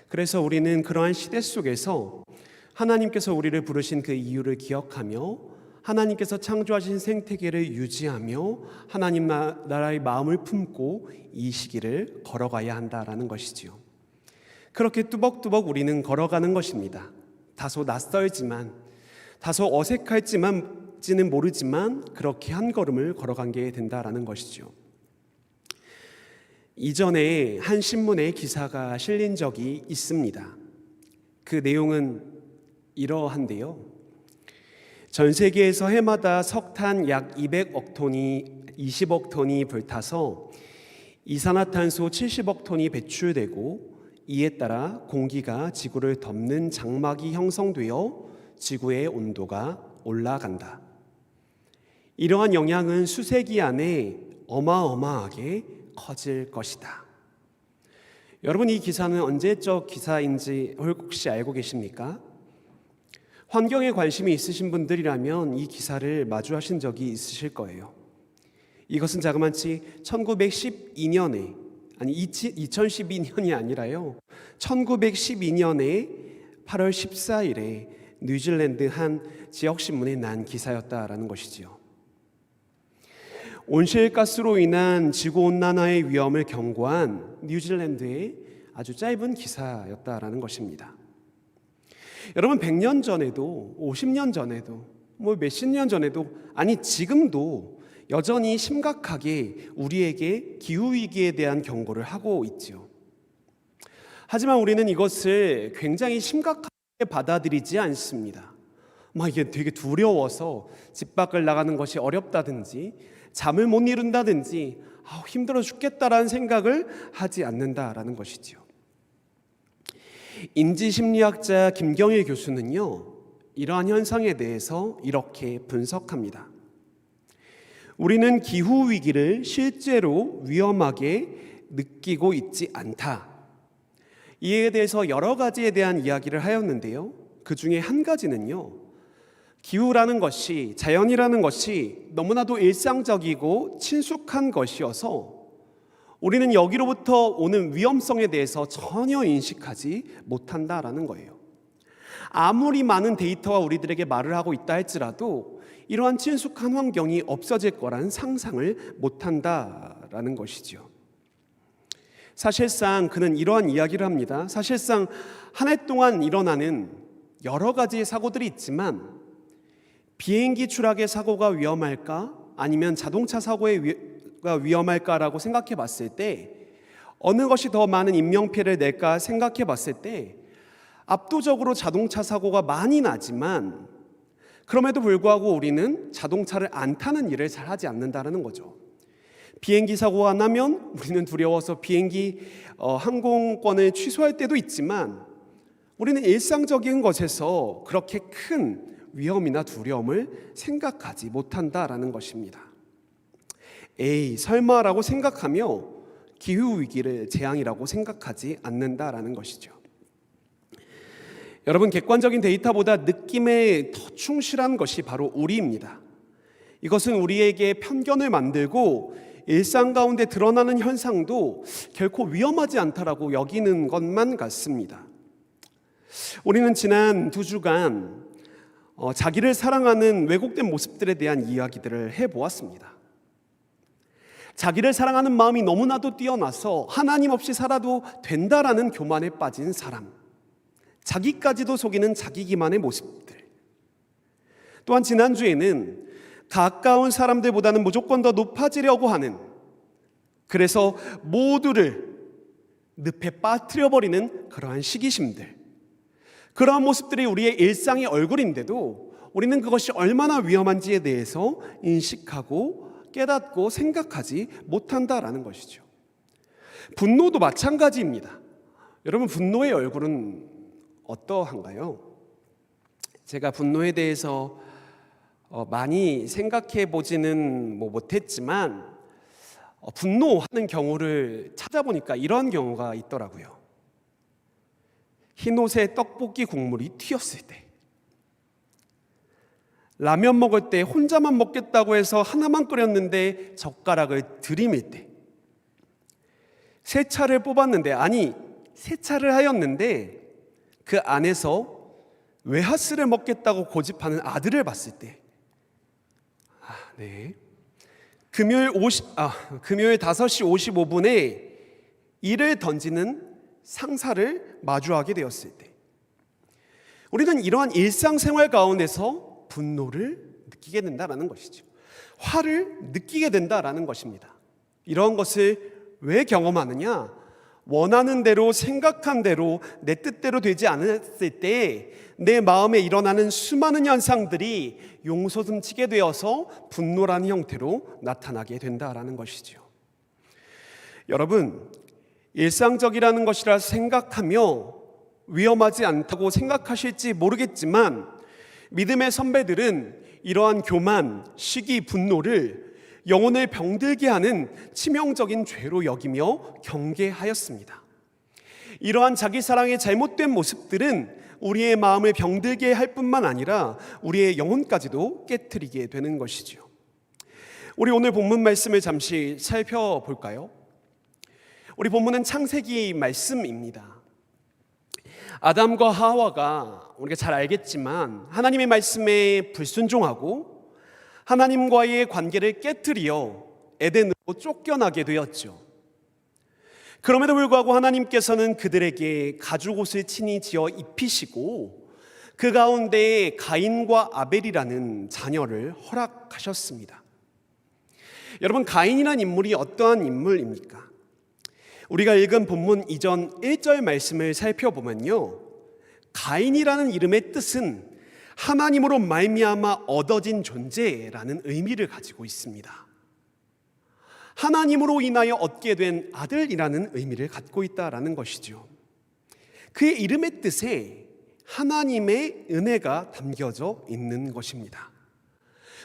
그래서 우리는 그러한 시대 속에서 하나님께서 우리를 부르신 그 이유를 기억하며 하나님께서 창조하신 생태계를 유지하며 하나님 나라의 마음을 품고 이 시기를 걸어가야 한다라는 것이지요. 그렇게 뚜벅뚜벅 우리는 걸어가는 것입니다. 다소 낯설지만, 다소 어색할지는 모르지만 그렇게 한 걸음을 걸어간 게 된다라는 것이죠. 이전에 한 신문에 기사가 실린 적이 있습니다. 그 내용은 이러한데요. 전 세계에서 해마다 석탄 약 20억 톤이 불타서 이산화탄소 70억 톤이 배출되고 이에 따라 공기가 지구를 덮는 장막이 형성되어 지구의 온도가 올라간다. 이러한 영향은 수세기 안에 어마어마하게 커질 것이다. 여러분, 이 기사는 언제적 기사인지 혹시 알고 계십니까? 환경에 관심이 있으신 분들이라면 이 기사를 마주하신 적이 있으실 거예요. 이것은 자그마치 1912년에 2012년이 아니라요. 1912년에 8월 14일에 뉴질랜드 한 지역신문에 난 기사였다라는 것이지요. 온실가스로 인한 지구온난화의 위험을 경고한 뉴질랜드의 아주 짧은 기사였다라는 것입니다. 여러분, 100년 전에도 50년 전에도 몇십 년 전에도 아니 지금도 여전히 심각하게 우리에게 기후위기에 대한 경고를 하고 있지요. 하지만 우리는 이것을 굉장히 심각하게 받아들이지 않습니다. 이게 되게 두려워서 집 밖을 나가는 것이 어렵다든지 잠을 못 이룬다든지 힘들어 죽겠다라는 생각을 하지 않는다라는 것이지요. 인지심리학자 김경일 교수는요, 이러한 현상에 대해서 이렇게 분석합니다. 우리는 기후위기를 실제로 위험하게 느끼고 있지 않다. 이에 대해서 여러 가지에 대한 이야기를 하였는데요. 그 중에 한 가지는요, 기후라는 것이, 자연이라는 것이 너무나도 일상적이고 친숙한 것이어서 우리는 여기로부터 오는 위험성에 대해서 전혀 인식하지 못한다라는 거예요. 아무리 많은 데이터가 우리들에게 말을 하고 있다 할지라도 이러한 친숙한 환경이 없어질 거라는 상상을 못한다라는 것이죠. 사실상 그는 이러한 이야기를 합니다. 사실상 한 해 동안 일어나는 여러 가지의 사고들이 있지만 비행기 추락의 사고가 위험할까? 아니면 자동차 사고가 위험할까라고 생각해 봤을 때 어느 것이 더 많은 인명피해를 낼까 생각해 봤을 때 압도적으로 자동차 사고가 많이 나지만 그럼에도 불구하고 우리는 자동차를 안 타는 일을 잘 하지 않는다는 거죠. 비행기 사고가 나면 우리는 두려워서 비행기 항공권을 취소할 때도 있지만 우리는 일상적인 것에서 그렇게 큰 위험이나 두려움을 생각하지 못한다라는 것입니다. 에이, 설마라고 생각하며 기후위기를 재앙이라고 생각하지 않는다라는 것이죠. 여러분, 객관적인 데이터보다 느낌에 더 충실한 것이 바로 우리입니다. 이것은 우리에게 편견을 만들고 일상 가운데 드러나는 현상도 결코 위험하지 않다라고 여기는 것만 같습니다. 우리는 지난 2주간 자기를 사랑하는 왜곡된 모습들에 대한 이야기들을 해보았습니다. 자기를 사랑하는 마음이 너무나도 뛰어나서 하나님 없이 살아도 된다라는 교만에 빠진 사람, 자기까지도 속이는 자기 기만의 모습들. 또한 지난주에는 가까운 사람들보다는 무조건 더 높아지려고 하는, 그래서 모두를 늪에 빠뜨려버리는 그러한 시기심들, 그러한 모습들이 우리의 일상의 얼굴인데도 우리는 그것이 얼마나 위험한지에 대해서 인식하고 깨닫고 생각하지 못한다라는 것이죠. 분노도 마찬가지입니다. 여러분, 분노의 얼굴은 어떠한가요? 제가 분노에 대해서 많이 생각해 보지는 못했지만 분노하는 경우를 찾아보니까 이런 경우가 있더라고요. 흰옷에 떡볶이 국물이 튀었을 때, 라면 먹을 때 혼자만 먹겠다고 해서 하나만 끓였는데 젓가락을 들이밀 때, 세차를 뽑았는데, 세차를 하였는데 그 안에서 웨하스를 먹겠다고 고집하는 아들을 봤을 때, 금요일 5시 55분에 이를 던지는 상사를 마주하게 되었을 때 우리는 이러한 일상생활 가운데서 분노를 느끼게 된다라는 것이죠. 화를 느끼게 된다라는 것입니다. 이런 것을 왜 경험하느냐? 원하는 대로 생각한 대로 내 뜻대로 되지 않았을 때 내 마음에 일어나는 수많은 현상들이 용솟음치게 되어서 분노라는 형태로 나타나게 된다라는 것이죠. 여러분, 일상적이라는 것이라 생각하며 위험하지 않다고 생각하실지 모르겠지만 믿음의 선배들은 이러한 교만, 시기, 분노를 영혼을 병들게 하는 치명적인 죄로 여기며 경계하였습니다. 이러한 자기 사랑의 잘못된 모습들은 우리의 마음을 병들게 할 뿐만 아니라 우리의 영혼까지도 깨트리게 되는 것이죠. 우리 오늘 본문 말씀을 잠시 살펴볼까요? 우리 본문은 창세기 말씀입니다. 아담과 하와가 우리가 잘 알겠지만 하나님의 말씀에 불순종하고 하나님과의 관계를 깨트리어 에덴으로 쫓겨나게 되었죠. 그럼에도 불구하고 하나님께서는 그들에게 가죽옷을 친히 지어 입히시고 그 가운데 가인과 아벨이라는 자녀를 허락하셨습니다. 여러분, 가인이라는 인물이 어떠한 인물입니까? 우리가 읽은 본문 이전 1절 말씀을 살펴보면요, 가인이라는 이름의 뜻은 하나님으로 말미암아 얻어진 존재라는 의미를 가지고 있습니다. 하나님으로 인하여 얻게 된 아들이라는 의미를 갖고 있다라는 것이죠. 그의 이름의 뜻에 하나님의 은혜가 담겨져 있는 것입니다.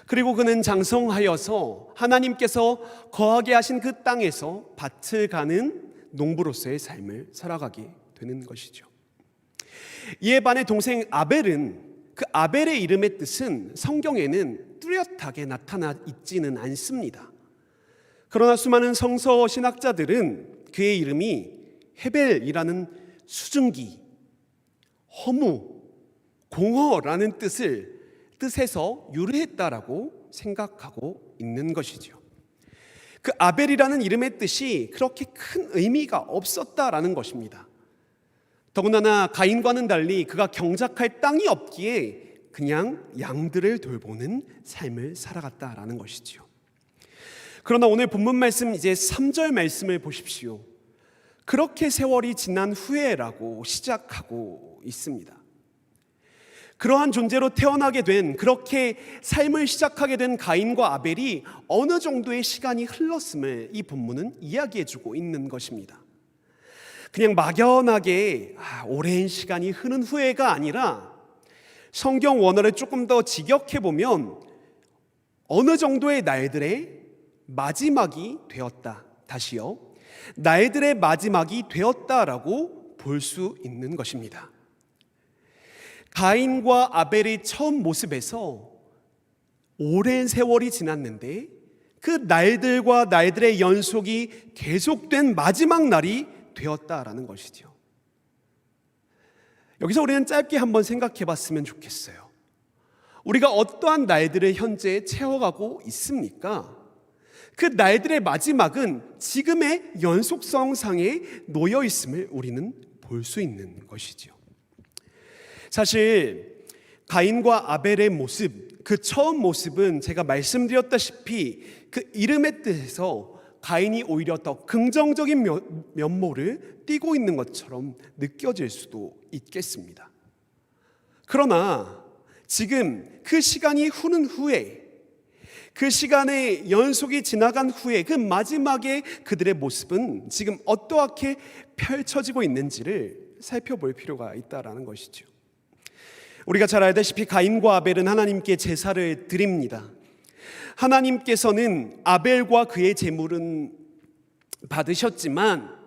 그리고 그는 장성하여서 하나님께서 거하게 하신 그 땅에서 밭을 가는 농부로서의 삶을 살아가게 되는 것이죠. 이에 반해 동생 아벨은, 그 아벨의 이름의 뜻은 성경에는 뚜렷하게 나타나 있지는 않습니다. 그러나 수많은 성서 신학자들은 그의 이름이 헤벨이라는 수증기, 허무, 공허라는 뜻에서 유래했다라고 생각하고 있는 것이죠. 그 아벨이라는 이름의 뜻이 그렇게 큰 의미가 없었다라는 것입니다. 더군다나 가인과는 달리 그가 경작할 땅이 없기에 그냥 양들을 돌보는 삶을 살아갔다라는 것이죠. 그러나 오늘 본문 말씀 이제 3절 말씀을 보십시오. 그렇게 세월이 지난 후에라고 시작하고 있습니다. 그러한 존재로 태어나게 된, 그렇게 삶을 시작하게 된 가인과 아벨이 어느 정도의 시간이 흘렀음을 이 본문은 이야기해주고 있는 것입니다. 그냥 막연하게 오랜 시간이 흐른 후에가 아니라 성경 원어를 조금 더 직역해보면 어느 정도의 날들의 마지막이 되었다. 다시요. 날들의 마지막이 되었다라고 볼 수 있는 것입니다. 가인과 아벨의 처음 모습에서 오랜 세월이 지났는데 그 날들과 날들의 연속이 계속된 마지막 날이 되었다라는 것이죠. 여기서 우리는 짧게 한번 생각해 봤으면 좋겠어요. 우리가 어떠한 날들을 현재 채워가고 있습니까? 그 날들의 마지막은 지금의 연속성상에 놓여 있음을 우리는 볼 수 있는 것이죠. 사실 가인과 아벨의 모습, 그 처음 모습은 제가 말씀드렸다시피 그 이름의 뜻에서 가인이 오히려 더 긍정적인 면모를 띠고 있는 것처럼 느껴질 수도 있겠습니다. 그러나 지금 그 시간이 흐른 후에, 그 시간의 연속이 지나간 후에 그 마지막에 그들의 모습은 지금 어떠하게 펼쳐지고 있는지를 살펴볼 필요가 있다라는 것이죠. 우리가 잘 알다시피 가인과 아벨은 하나님께 제사를 드립니다. 하나님께서는 아벨과 그의 제물은 받으셨지만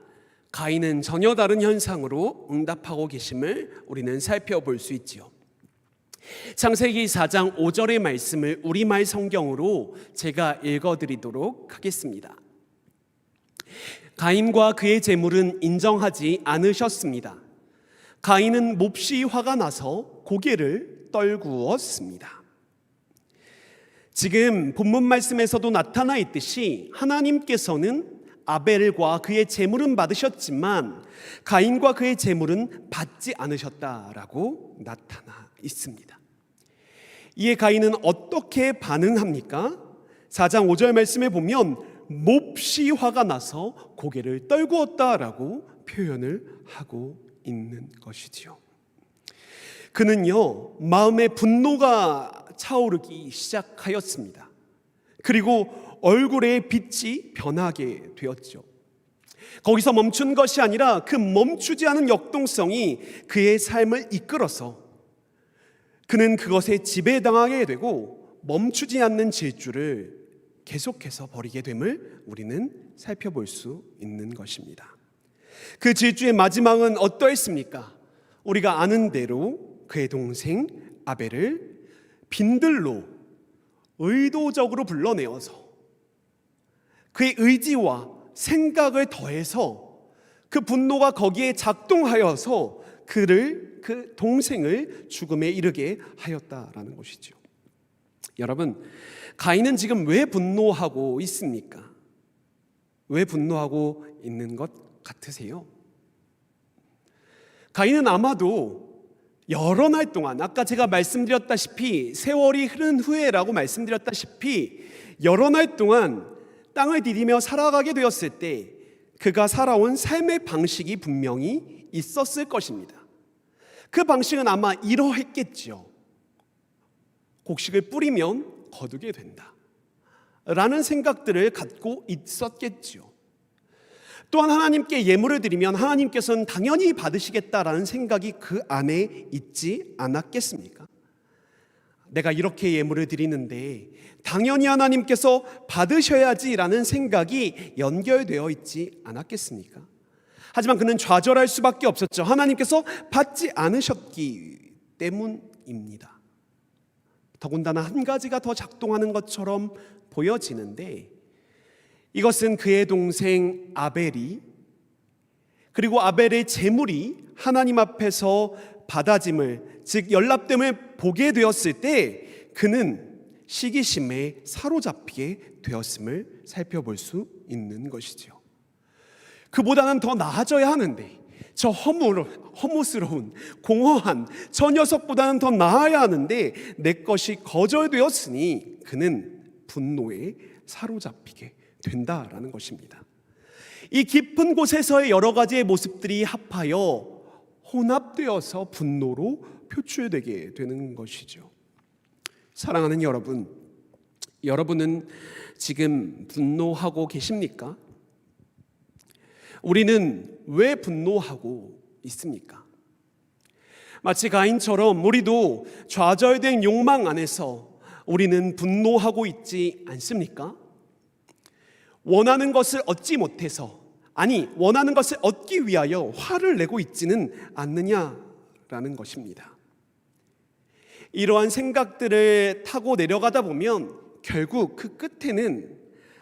가인은 전혀 다른 현상으로 응답하고 계심을 우리는 살펴볼 수 있지요. 창세기 4장 5절의 말씀을 우리말 성경으로 제가 읽어드리도록 하겠습니다. 가인과 그의 제물은 인정하지 않으셨습니다. 가인은 몹시 화가 나서 고개를 떨구었습니다. 지금 본문 말씀에서도 나타나 있듯이 하나님께서는 아벨과 그의 제물은 받으셨지만 가인과 그의 제물은 받지 않으셨다라고 나타나 있습니다. 이에 가인은 어떻게 반응합니까? 4장 5절 말씀에 보면 몹시 화가 나서 고개를 떨구었다라고 표현을 하고 있는 것이지요. 그는요, 마음에 분노가 차오르기 시작하였습니다. 그리고 얼굴의 빛이 변하게 되었죠. 거기서 멈춘 것이 아니라 그 멈추지 않은 역동성이 그의 삶을 이끌어서 그는 그것에 지배당하게 되고 멈추지 않는 질주를 계속해서 벌이게 됨을 우리는 살펴볼 수 있는 것입니다. 그 질주의 마지막은 어떠했습니까? 우리가 아는 대로 그의 동생 아벨을 빈들로 의도적으로 불러내어서 그의 의지와 생각을 더해서 그 분노가 거기에 작동하여서 그 동생을 죽음에 이르게 하였다라는 것이죠. 여러분, 가인은 지금 왜 분노하고 있습니까? 왜 분노하고 있는 것 같으세요? 가인은 아마도 여러 날 동안, 아까 제가 말씀드렸다시피 세월이 흐른 후에라고 말씀드렸다시피 여러 날 동안 땅을 디디며 살아가게 되었을 때 그가 살아온 삶의 방식이 분명히 있었을 것입니다. 그 방식은 아마 이러했겠죠. 곡식을 뿌리면 거두게 된다 라는 생각들을 갖고 있었겠죠. 또한 하나님께 예물을 드리면 하나님께서는 당연히 받으시겠다라는 생각이 그 안에 있지 않았겠습니까? 내가 이렇게 예물을 드리는데 당연히 하나님께서 받으셔야지라는 생각이 연결되어 있지 않았겠습니까? 하지만 그는 좌절할 수밖에 없었죠. 하나님께서 받지 않으셨기 때문입니다. 더군다나 한 가지가 더 작동하는 것처럼 보여지는데 이것은 그의 동생 아벨이 그리고 아벨의 제물이 하나님 앞에서 받아짐을 즉 연락됨을 보게 되었을 때 그는 시기심에 사로잡히게 되었음을 살펴볼 수 있는 것이죠. 그보다는 더 나아져야 하는데 저 허무스러운 공허한 저 녀석보다는 더 나아야 하는데 내 것이 거절되었으니 그는 분노에 사로잡히게 된다라는 것입니다. 이 깊은 곳에서의 여러 가지의 모습들이 합하여 혼합되어서 분노로 표출되게 되는 것이죠. 사랑하는 여러분, 여러분은 지금 분노하고 계십니까? 우리는 왜 분노하고 있습니까? 마치 가인처럼 우리도 좌절된 욕망 안에서 우리는 분노하고 있지 않습니까? 원하는 것을 얻지 못해서 원하는 것을 얻기 위하여 화를 내고 있지는 않느냐라는 것입니다. 이러한 생각들을 타고 내려가다 보면 결국 그 끝에는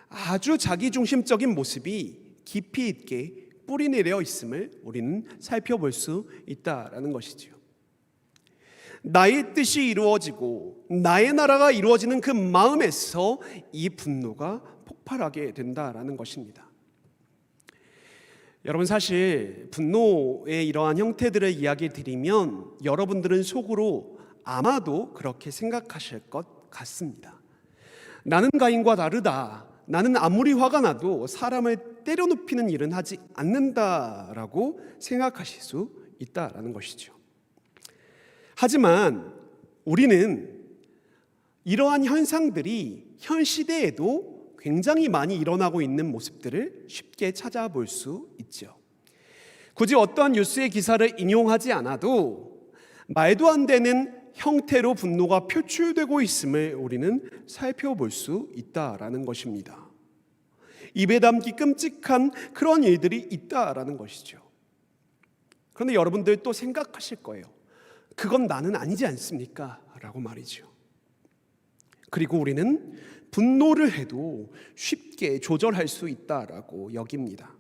아주 자기중심적인 모습이 깊이 있게 뿌리내려 있음을 우리는 살펴볼 수 있다라는 것이지요. 나의 뜻이 이루어지고 나의 나라가 이루어지는 그 마음에서 이 분노가 폭발하게 된다라는 것입니다. 여러분, 사실 분노의 이러한 형태들을 이야기 드리면 여러분들은 속으로 아마도 그렇게 생각하실 것 같습니다. 나는 가인과 다르다. 나는 아무리 화가 나도 사람을 때려눕히는 일은 하지 않는다라고 생각하실 수 있다라는 것이죠. 하지만 우리는 이러한 현상들이 현 시대에도 굉장히 많이 일어나고 있는 모습들을 쉽게 찾아볼 수 있죠. 굳이 어떠한 뉴스의 기사를 인용하지 않아도 말도 안 되는 형태로 분노가 표출되고 있음을 우리는 살펴볼 수 있다라는 것입니다. 입에 담기 끔찍한 그런 일들이 있다라는 것이죠. 그런데 여러분들 또 생각하실 거예요. 그건 나는 아니지 않습니까? 라고 말이죠. 그리고 우리는 분노를 해도 쉽게 조절할 수 있다라고 여깁니다.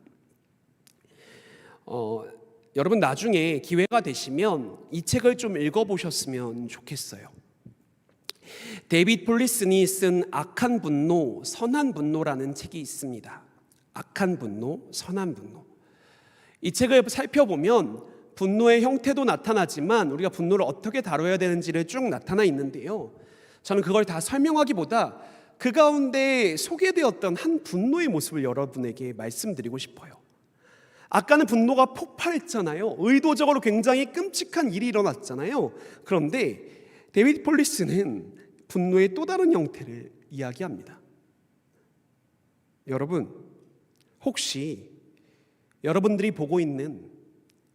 여러분 나중에 기회가 되시면 이 책을 좀 읽어보셨으면 좋겠어요. 데이빗 폴리슨이 쓴 악한 분노, 선한 분노라는 책이 있습니다. 악한 분노, 선한 분노. 이 책을 살펴보면 분노의 형태도 나타나지만 우리가 분노를 어떻게 다뤄야 되는지를 쭉 나타나 있는데요. 저는 그걸 다 설명하기보다 그 가운데 소개되었던 한 분노의 모습을 여러분에게 말씀드리고 싶어요. 아까는 분노가 폭발했잖아요. 의도적으로 굉장히 끔찍한 일이 일어났잖아요. 그런데 데이비드 폴리스는 분노의 또 다른 형태를 이야기합니다. 여러분, 혹시 여러분들이 보고 있는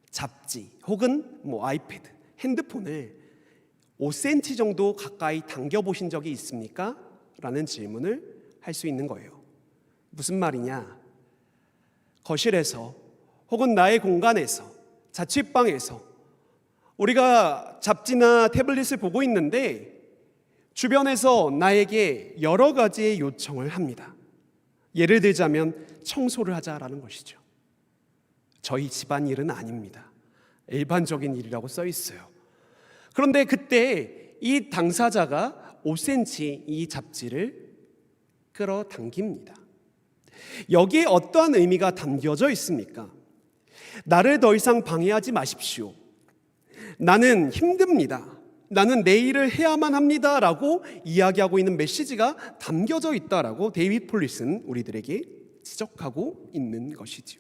잡지 혹은 아이패드, 핸드폰을 5cm 정도 가까이 당겨보신 적이 있습니까? 라는 질문을 할 수 있는 거예요. 무슨 말이냐? 거실에서 혹은 나의 공간에서, 자취방에서 우리가 잡지나 태블릿을 보고 있는데 주변에서 나에게 여러 가지의 요청을 합니다. 예를 들자면 청소를 하자라는 것이죠. 저희 집안일은 아닙니다. 일반적인 일이라고 써 있어요. 그런데 그때 이 당사자가 5cm 이 잡지를 끌어당깁니다. 여기에 어떠한 의미가 담겨져 있습니까? 나를 더 이상 방해하지 마십시오. 나는 힘듭니다. 나는 내 일을 해야만 합니다. 라고 이야기하고 있는 메시지가 담겨져 있다라고 데이비드 폴리스는 우리들에게 지적하고 있는 것이지요.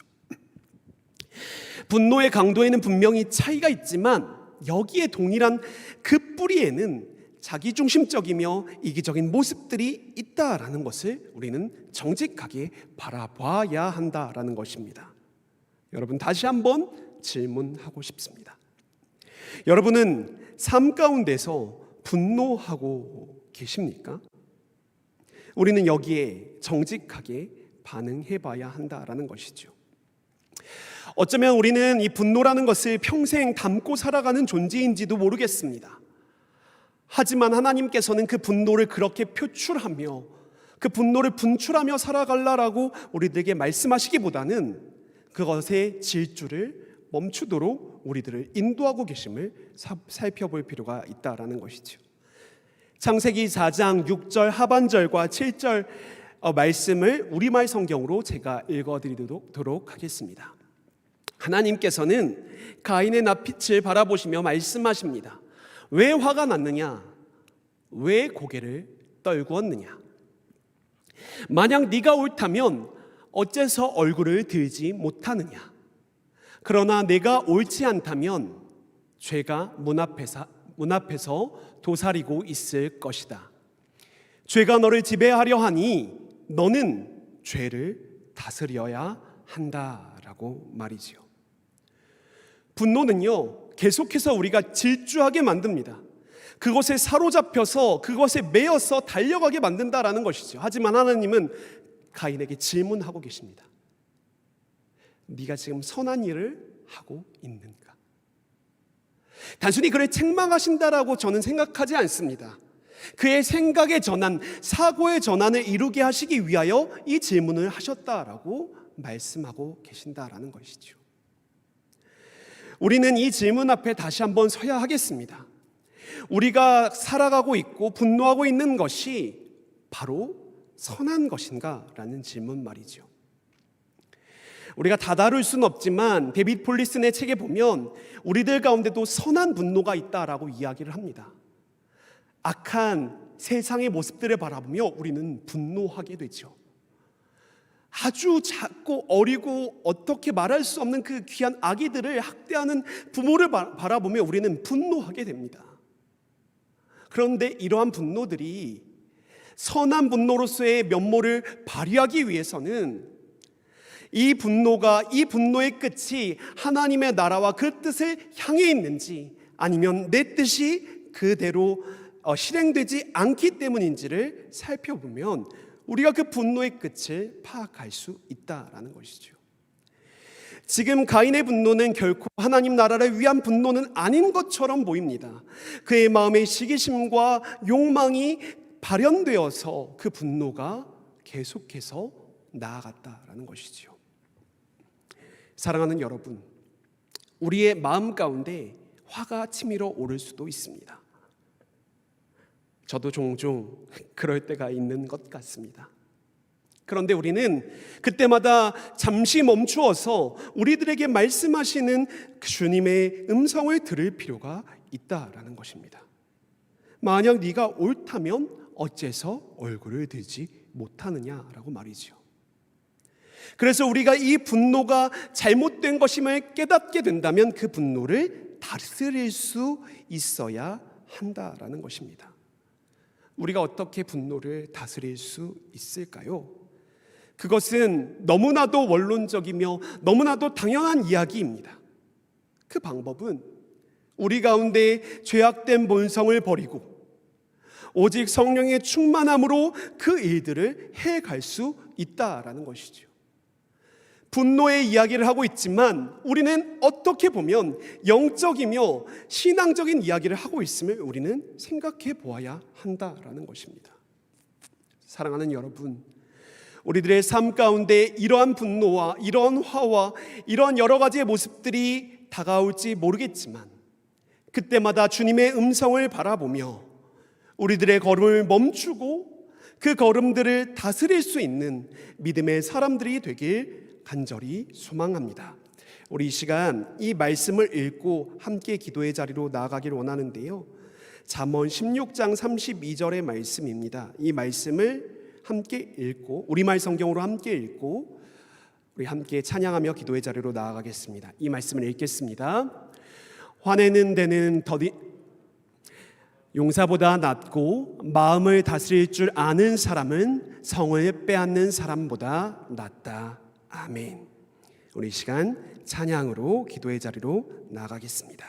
분노의 강도에는 분명히 차이가 있지만 여기에 동일한 그 뿌리에는 자기중심적이며 이기적인 모습들이 있다라는 것을 우리는 정직하게 바라봐야 한다라는 것입니다. 여러분, 다시 한번 질문하고 싶습니다. 여러분은 삶 가운데서 분노하고 계십니까? 우리는 여기에 정직하게 반응해 봐야 한다라는 것이죠. 어쩌면 우리는 이 분노라는 것을 평생 담고 살아가는 존재인지도 모르겠습니다. 하지만 하나님께서는 그 분노를 그렇게 표출하며 그 분노를 분출하며 살아갈라라고 우리들에게 말씀하시기보다는 그것의 질주를 멈추도록 우리들을 인도하고 계심을 살펴볼 필요가 있다라는 것이죠. 창세기 4장 6절 하반절과 7절 말씀을 우리말 성경으로 제가 읽어드리도록 하겠습니다. 하나님께서는 가인의 낯빛을 바라보시며 말씀하십니다. 왜 화가 났느냐? 왜 고개를 떨구었느냐? 만약 네가 옳다면 어째서 얼굴을 들지 못하느냐? 그러나 내가 옳지 않다면 죄가 문 앞에서 도사리고 있을 것이다. 죄가 너를 지배하려 하니 너는 죄를 다스려야 한다라고 말이지요. 분노는요, 계속해서 우리가 질주하게 만듭니다. 그것에 사로잡혀서 그것에 매여서 달려가게 만든다라는 것이죠. 하지만 하나님은 가인에게 질문하고 계십니다. 네가 지금 선한 일을 하고 있는가? 단순히 그를 책망하신다라고 저는 생각하지 않습니다. 그의 생각의 전환, 사고의 전환을 이루게 하시기 위하여 이 질문을 하셨다라고 말씀하고 계신다라는 것이죠. 우리는 이 질문 앞에 다시 한번 서야 하겠습니다. 우리가 살아가고 있고 분노하고 있는 것이 바로 선한 것인가? 라는 질문 말이죠. 우리가 다 다룰 수는 없지만 데이비드 폴리슨의 책에 보면 우리들 가운데도 선한 분노가 있다라고 이야기를 합니다. 악한 세상의 모습들을 바라보며 우리는 분노하게 되죠. 아주 작고 어리고 어떻게 말할 수 없는 그 귀한 아기들을 학대하는 부모를 바라보며 우리는 분노하게 됩니다. 그런데 이러한 분노들이 선한 분노로서의 면모를 발휘하기 위해서는 이 분노의 끝이 하나님의 나라와 그 뜻을 향해 있는지 아니면 내 뜻이 그대로 실행되지 않기 때문인지를 살펴보면 우리가 그 분노의 끝을 파악할 수 있다라는 것이죠. 지금 가인의 분노는 결코 하나님 나라를 위한 분노는 아닌 것처럼 보입니다. 그의 마음의 시기심과 욕망이 발현되어서 그 분노가 계속해서 나아갔다라는 것이죠. 사랑하는 여러분, 우리의 마음 가운데 화가 치밀어 오를 수도 있습니다. 저도 종종 그럴 때가 있는 것 같습니다. 그런데 우리는 그때마다 잠시 멈추어서 우리들에게 말씀하시는 주님의 음성을 들을 필요가 있다라는 것입니다. 만약 네가 옳다면 어째서 얼굴을 들지 못하느냐라고 말이죠. 그래서 우리가 이 분노가 잘못된 것임을 깨닫게 된다면 그 분노를 다스릴 수 있어야 한다라는 것입니다. 우리가 어떻게 분노를 다스릴 수 있을까요? 그것은 너무나도 원론적이며 너무나도 당연한 이야기입니다. 그 방법은 우리 가운데 죄악된 본성을 버리고 오직 성령의 충만함으로 그 일들을 해갈 수 있다라는 것이죠. 분노의 이야기를 하고 있지만 우리는 어떻게 보면 영적이며 신앙적인 이야기를 하고 있음을 우리는 생각해 보아야 한다라는 것입니다. 사랑하는 여러분, 우리들의 삶 가운데 이러한 분노와 이러한 화와 이러한 여러 가지의 모습들이 다가올지 모르겠지만 그때마다 주님의 음성을 바라보며 우리들의 걸음을 멈추고 그 걸음들을 다스릴 수 있는 믿음의 사람들이 되길 간절히 소망합니다. 우리 이 시간 이 말씀을 읽고 함께 기도의 자리로 나아가길 원하는데요. 잠언 16장 32절의 말씀입니다. 이 말씀을 함께 읽고 우리말 성경으로 함께 읽고 우리 함께 찬양하며 기도의 자리로 나아가겠습니다. 이 말씀을 읽겠습니다. 화내는 데는 더디 용사보다 낫고 마음을 다스릴 줄 아는 사람은 성을 빼앗는 사람보다 낫다. 아멘. 우리 이 시간 찬양으로 기도의 자리로 나아가겠습니다.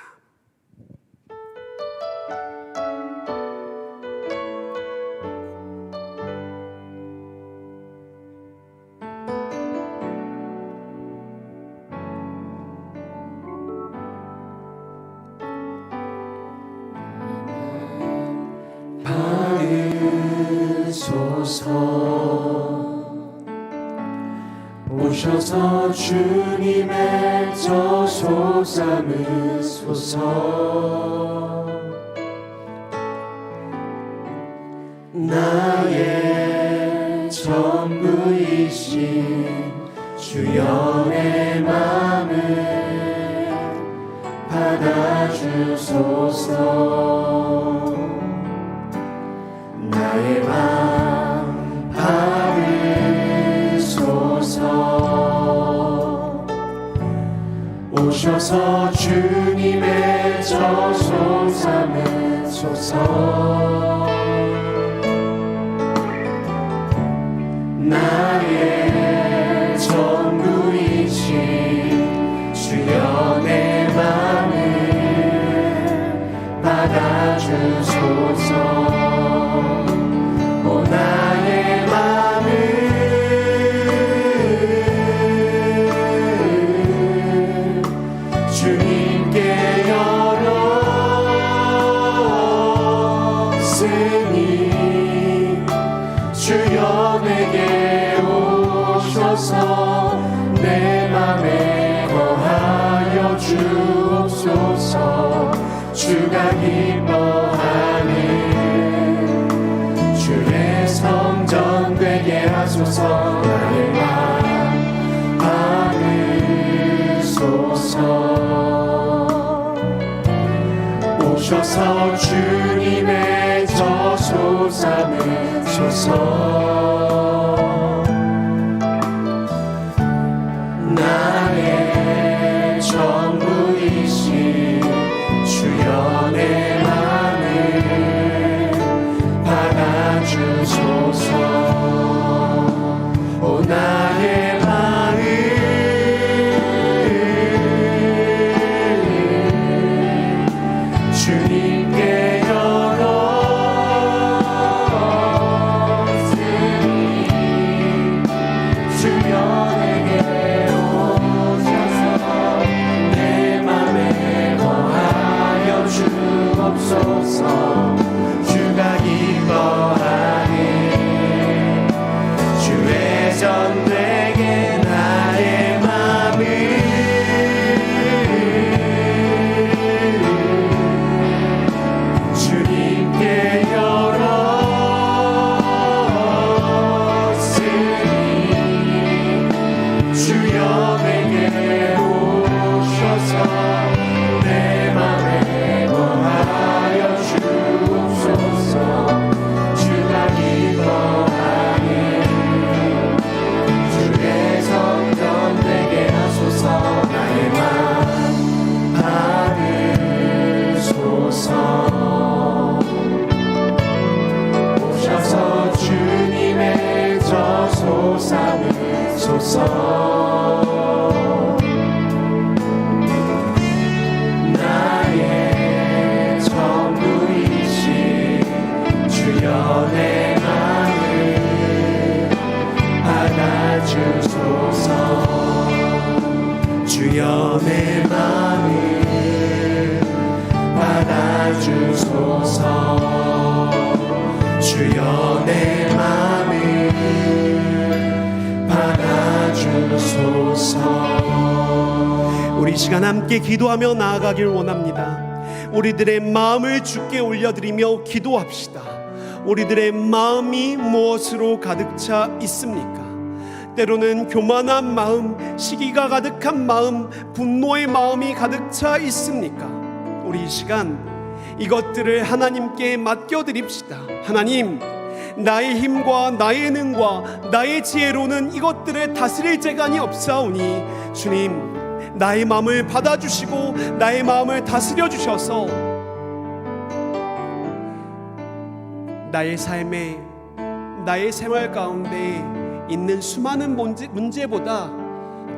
오셔서 주님의 저소 삼으소서. 나의 전부이신 주여 내 맘을 받아주소서. 나의 맘 받으소서. 오셔서 주님의 저소 삼으소서. 나의 전부이신 주여 내 맘을 받아주소서. 오 나의 맘을 주님께 열었으니 주여 내게 오셔서 내 맘에 거하여 주옵소서. 주가 기뻐하는 주의 성전 되게 하소서. 나의 맘 받으소서. 오셔서 주님의 저소 삼으소서. 나의 전부이신 주여 내 맘을 받아주소서. 오 나의 마음 주님께 열었으니 이 시간 함께 기도하며 나아가길 원합니다. 우리들의 마음을 주께 올려드리며 기도합시다. 우리들의 마음이 무엇으로 가득 차 있습니까? 때로는 교만한 마음, 시기가 가득한 마음, 분노의 마음이 가득 차 있습니까? 우리 이 시간 이것들을 하나님께 맡겨드립시다. 하나님, 나의 힘과 나의 능과 나의 지혜로는 이것들을 다스릴 재간이 없사오니 주님, 나의 마음을 받아주시고 나의 마음을 다스려 주셔서 나의 삶에, 나의 생활 가운데 있는 수많은 문제보다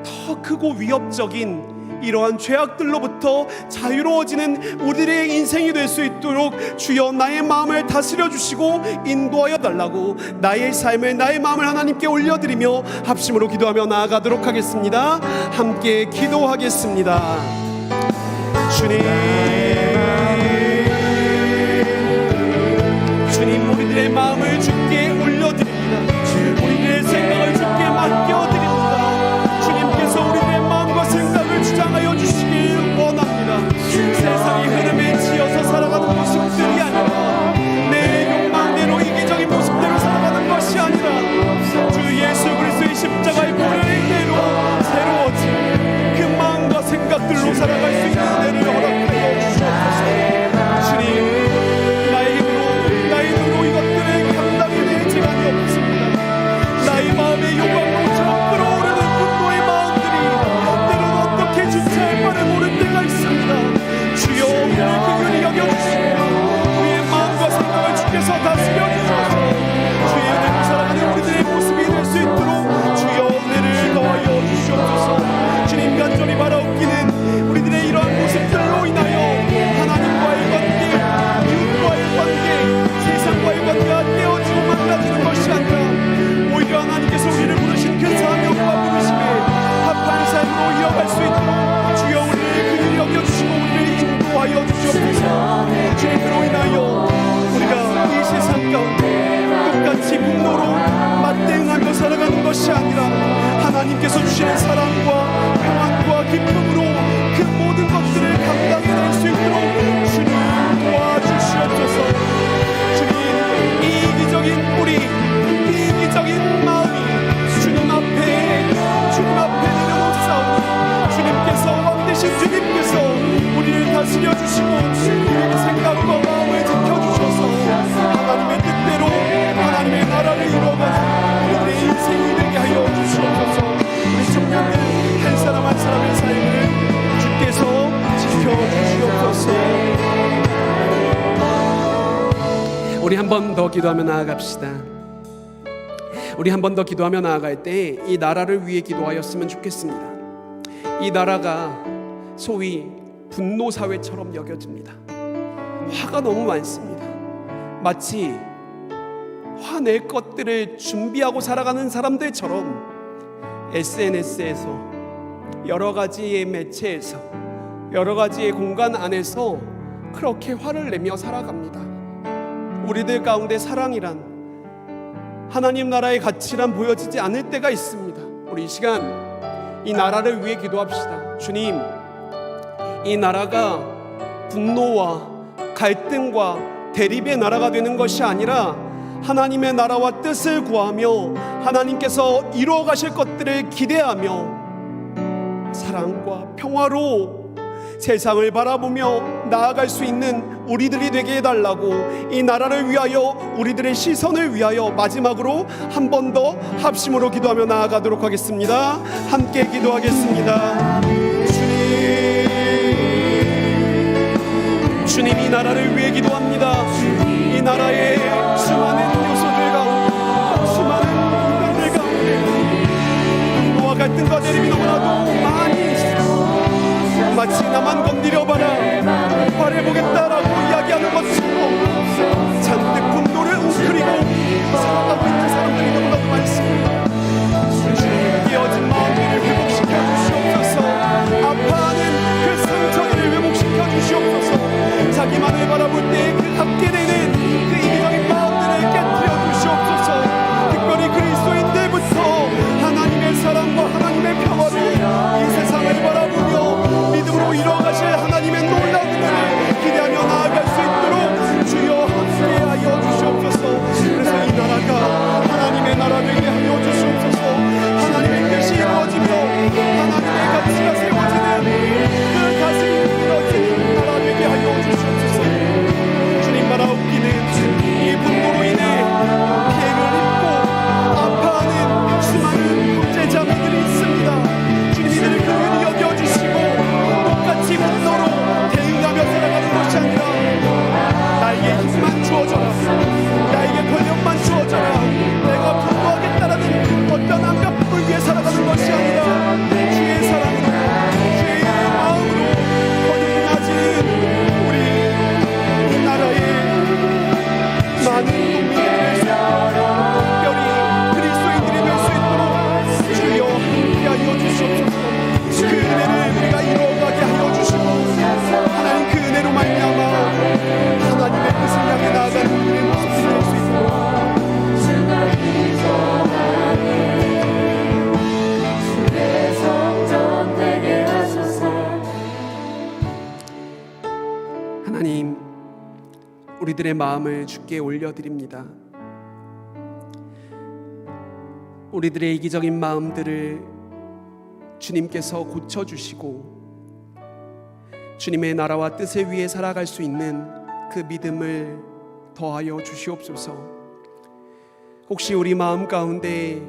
더 크고 위협적인 이러한 죄악들로부터 자유로워지는 우리들의 인생이 될 수 있도록 주여 나의 마음을 다스려 주시고 인도하여 달라고 나의 삶을, 나의 마음을 하나님께 올려드리며 합심으로 기도하며 나아가도록 하겠습니다. 함께 기도하겠습니다. 주님, 우리들의 마음을 주께 올려드립니다. 우리들의 생각을 주께 맡겨드립니다. 주님께서 우리들의 마음과 생각을 주장하여 주시길 원합니다. 세상의 흐름에 지어서 살아가는 모습들이 아니라 내 욕망대로 이기적인 모습대로 살아가는 것이 아니라 주 예수 그리스도의 십자가의 보혈대로 새로워진 그 마음과 생각들로 살아갈 수 있는 은혜를 허락하여 주시옵소서. 주님, 나의 힘으로, 나의 눈으로 이것들을 감당해낼 시간이 없습니다. 나의 마음의 욕망로처럼 끓어오르는 분노의 마음들이 때로는 어떻게 주체할 바를 모를 때가 있습니다. 주여, 우리를 긍휼히 여겨주시고 우리의 마음과 생각을 주께서 다스려 주셔서 주의 은혜로 살아가는 우리들의 모습이 될 수 있도록 주여 은혜를 더하여 주시옵소서. 주님, 간절히 바라옵기는 우리들의 이러한 모습들로 인하여 하나님과의 관계, 이웃과의 관계, 세상과의 관계가 떼어지고 망가지는 것이 아니라 오히려 하나님께서 우리를 부르신 그 사명과 부르심에 합한 삶으로 이어갈 수 있도록 주여 우리를 긍휼히 여겨주시고 우리를 인도하여 주시옵소서. 주님, 그로 인하여 우리가 이 세상 가운데 똑같이 분노로 맞대응하며 살아가는 것이 아니라 하나님께서 주시는 사랑과 평안과 기쁨으로 그 모든 것들을 감당해낼 수 있도록 주님 도와주시옵소서. 주님, 이기적인 마음이 주님 앞에 내려놓사오니 주님께서, 왕되신 주님께서 우리를 다스려 주시고 우리의 생각과 마음을 지켜주셔서 하나님의 뜻대로 하나님의 나라를 이루어가는 우리의 인생이 되게 하여 주시옵소서. 우리 청년들 한 사람 한 사람의 삶을 주께서 지켜주시옵소서. 우리 한 번 더 기도하며 나아갑시다. 우리 한 번 더 기도하며 나아갈 때 이 나라를 위해 기도하였으면 좋겠습니다. 이 나라가 소위 분노 사회처럼 여겨집니다. 화가 너무 많습니다. 마치 화낼 것들을 준비하고 살아가는 사람들처럼 SNS에서 여러 가지의 매체에서 여러 가지의 공간 안에서 그렇게 화를 내며 살아갑니다. 우리들 가운데 사랑이란, 하나님 나라의 가치란 보여지지 않을 때가 있습니다. 우리 이 시간 이 나라를 위해 기도합시다. 주님, 이 나라가 분노와 갈등과 대립의 나라가 되는 것이 아니라 하나님의 나라와 뜻을 구하며 하나님께서 이루어 가실 것들을 기대하며 사랑과 평화로 세상을 바라보며 나아갈 수 있는 우리들이 되게 해달라고, 이 나라를 위하여, 우리들의 시선을 위하여 마지막으로 한 번 더 합심으로 기도하며 나아가도록 하겠습니다. 함께 기도하겠습니다. 주님, 이 나라를 위해 기도합니다. 이 나라의 수많은 요소들 가운데, 수많은 인간들 가운데 분노와 갈등과 대립이 너무나도 많이 있습니다. 마치 나만 건드려봐라, 발해보겠다라고 이야기하는 것처럼 잔뜩 분노를 웅크리고 살아가고 있는 사람들이 너무나도 많습니다. 주님, 깨어진 마음들을 회복시켜 주시옵소서. 아파하는 그 상처들을 회복시켜 주시옵소서. 자기만을 바라볼 때 그 갖게 되는 그 이기적인 마음들을 깨뜨려 주시옵소서. 특별히 그리스도인들부터 하나님의 사랑과 하나님의 평화로 이 세상을 바라보며 주어져라. 나에게 권력만 주어져라. 내가 분노하겠다라는 어떤 안갚음을 위해 살아가는 것이 아니라 주의 사랑으로 주의 마음으로 거듭나지는 우리 이 나라의 많은 국민들의 특별히 그리스도인들이 될 수 있도록 주여 함께하여 주시옵소서. 그 은혜를 우리가 이루어가게 하여 주시고 하나님 그 은혜로 말미암아 하나님의 뜻을 향해 나아가는 우리의 모습이 될 수 있도록 하나님, 우리들의 마음을 주께 올려드립니다. 우리들의 이기적인 마음들을 주님께서 고쳐주시고 주님의 나라와 뜻을 위해 살아갈 수 있는 그 믿음을 더하여 주시옵소서. 혹시 우리 마음 가운데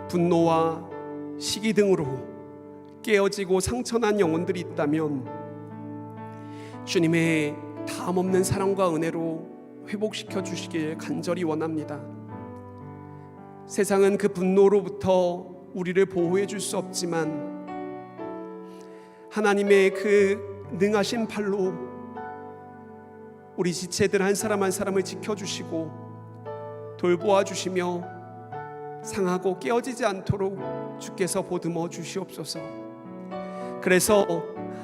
분노와 시기 등으로 깨어지고 상처난 영혼들이 있다면 주님의 다함없는 사랑과 은혜로 회복시켜 주시길 간절히 원합니다. 세상은 그 분노로부터 우리를 보호해 줄 수 없지만 하나님의 그 능하신 팔로 우리 지체들 한 사람 한 사람을 지켜주시고 돌보아 주시며 상하고 깨어지지 않도록 주께서 보듬어 주시옵소서. 그래서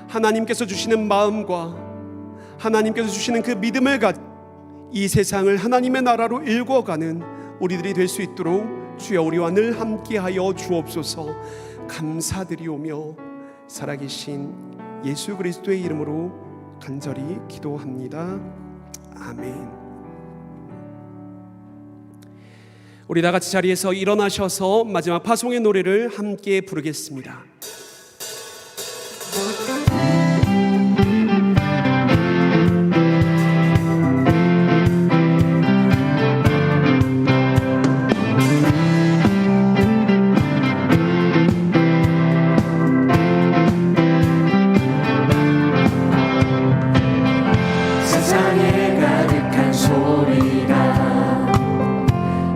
하나님께서 주시는 마음과 하나님께서 주시는 그 믿음을 가지고 이 세상을 하나님의 나라로 일궈가는 우리들이 될 수 있도록 주여 우리와 늘 함께하여 주옵소서. 감사드리오며 살아계신 예수 그리스도의 이름으로 간절히 기도합니다. 아멘. 우리 다 같이 자리에서 일어나셔서 마지막 파송의 노래를 함께 부르겠습니다. 세상에 가득한 소리가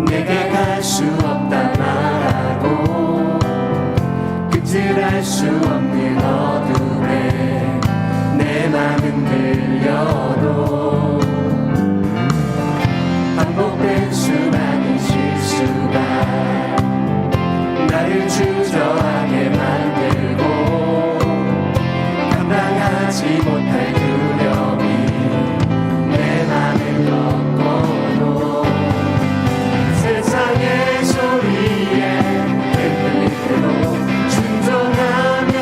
내게 갈 수 없다 말하고 끝을 알 수 없는 어둠에 내 맘은 들려도 반복된 수많은 실수가 나를 주저하게 만들고 감당하지 못할 두려움이 내 맘을 덮고도 세상의 소리에 흔들리도록 순종하며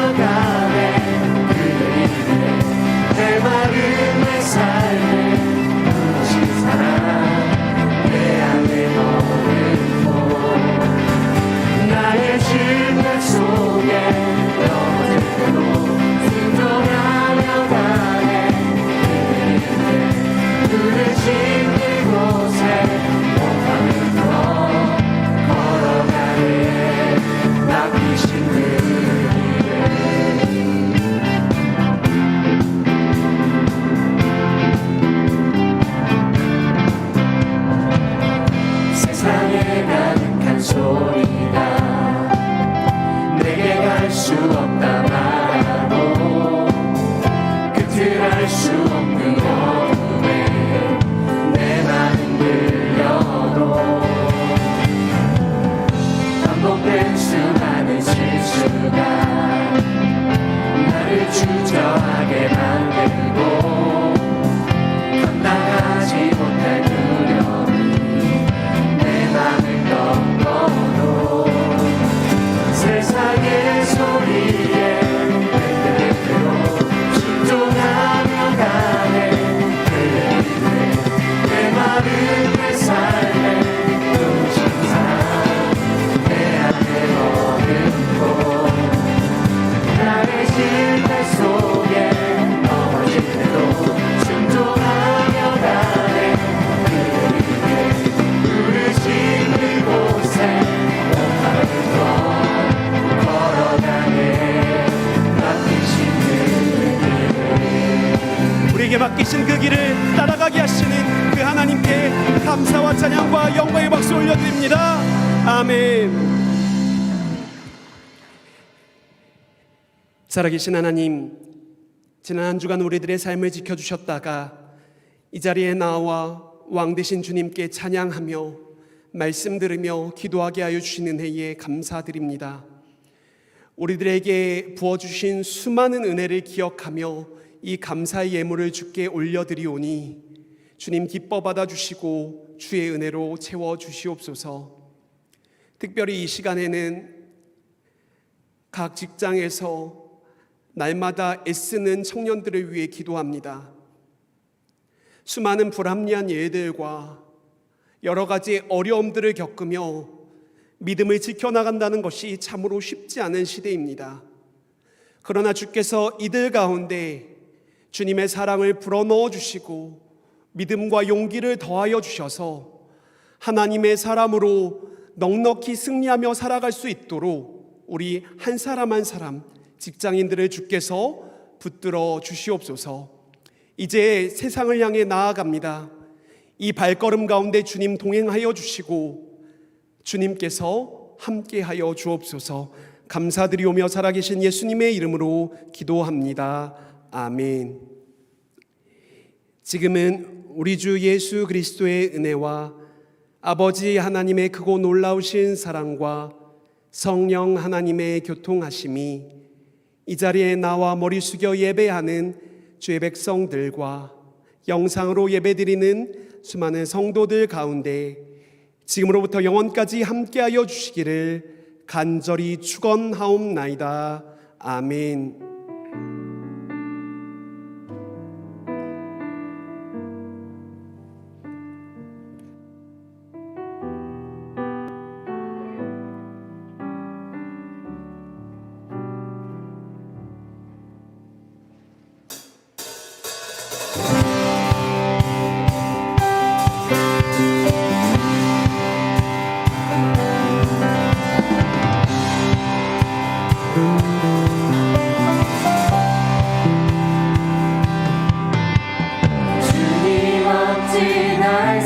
감사와 찬양과 영광의 박수 올려드립니다. 아멘. 살아계신 하나님, 지난 한 주간 우리들의 삶을 지켜주셨다가 이 자리에 나와 왕 되신 주님께 찬양하며 말씀 들으며 기도하게 하여 주신 은혜에 감사드립니다. 우리들에게 부어주신 수많은 은혜를 기억하며 이 감사의 예물을 주께 올려드리오니 주님 기뻐 받아주시고 주의 은혜로 채워주시옵소서. 특별히 이 시간에는 각 직장에서 날마다 애쓰는 청년들을 위해 기도합니다. 수많은 불합리한 일들과 여러 가지 어려움들을 겪으며 믿음을 지켜나간다는 것이 참으로 쉽지 않은 시대입니다. 그러나 주께서 이들 가운데 주님의 사랑을 불어넣어 주시고 믿음과 용기를 더하여 주셔서 하나님의 사람으로 넉넉히 승리하며 살아갈 수 있도록 우리 한 사람 한 사람 직장인들을 주께서 붙들어 주시옵소서. 이제 세상을 향해 나아갑니다. 이 발걸음 가운데 주님 동행하여 주시고 주님께서 함께하여 주옵소서. 감사드리오며 살아계신 예수님의 이름으로 기도합니다. 아멘. 지금은 우리 주 예수 그리스도의 은혜와 아버지 하나님의 크고 놀라우신 사랑과 성령 하나님의 교통하심이 이 자리에 나와 머리 숙여 예배하는 주의 백성들과 영상으로 예배드리는 수많은 성도들 가운데 지금으로부터 영원까지 함께하여 주시기를 간절히 축원하옵나이다. 아멘. 주님 없이 날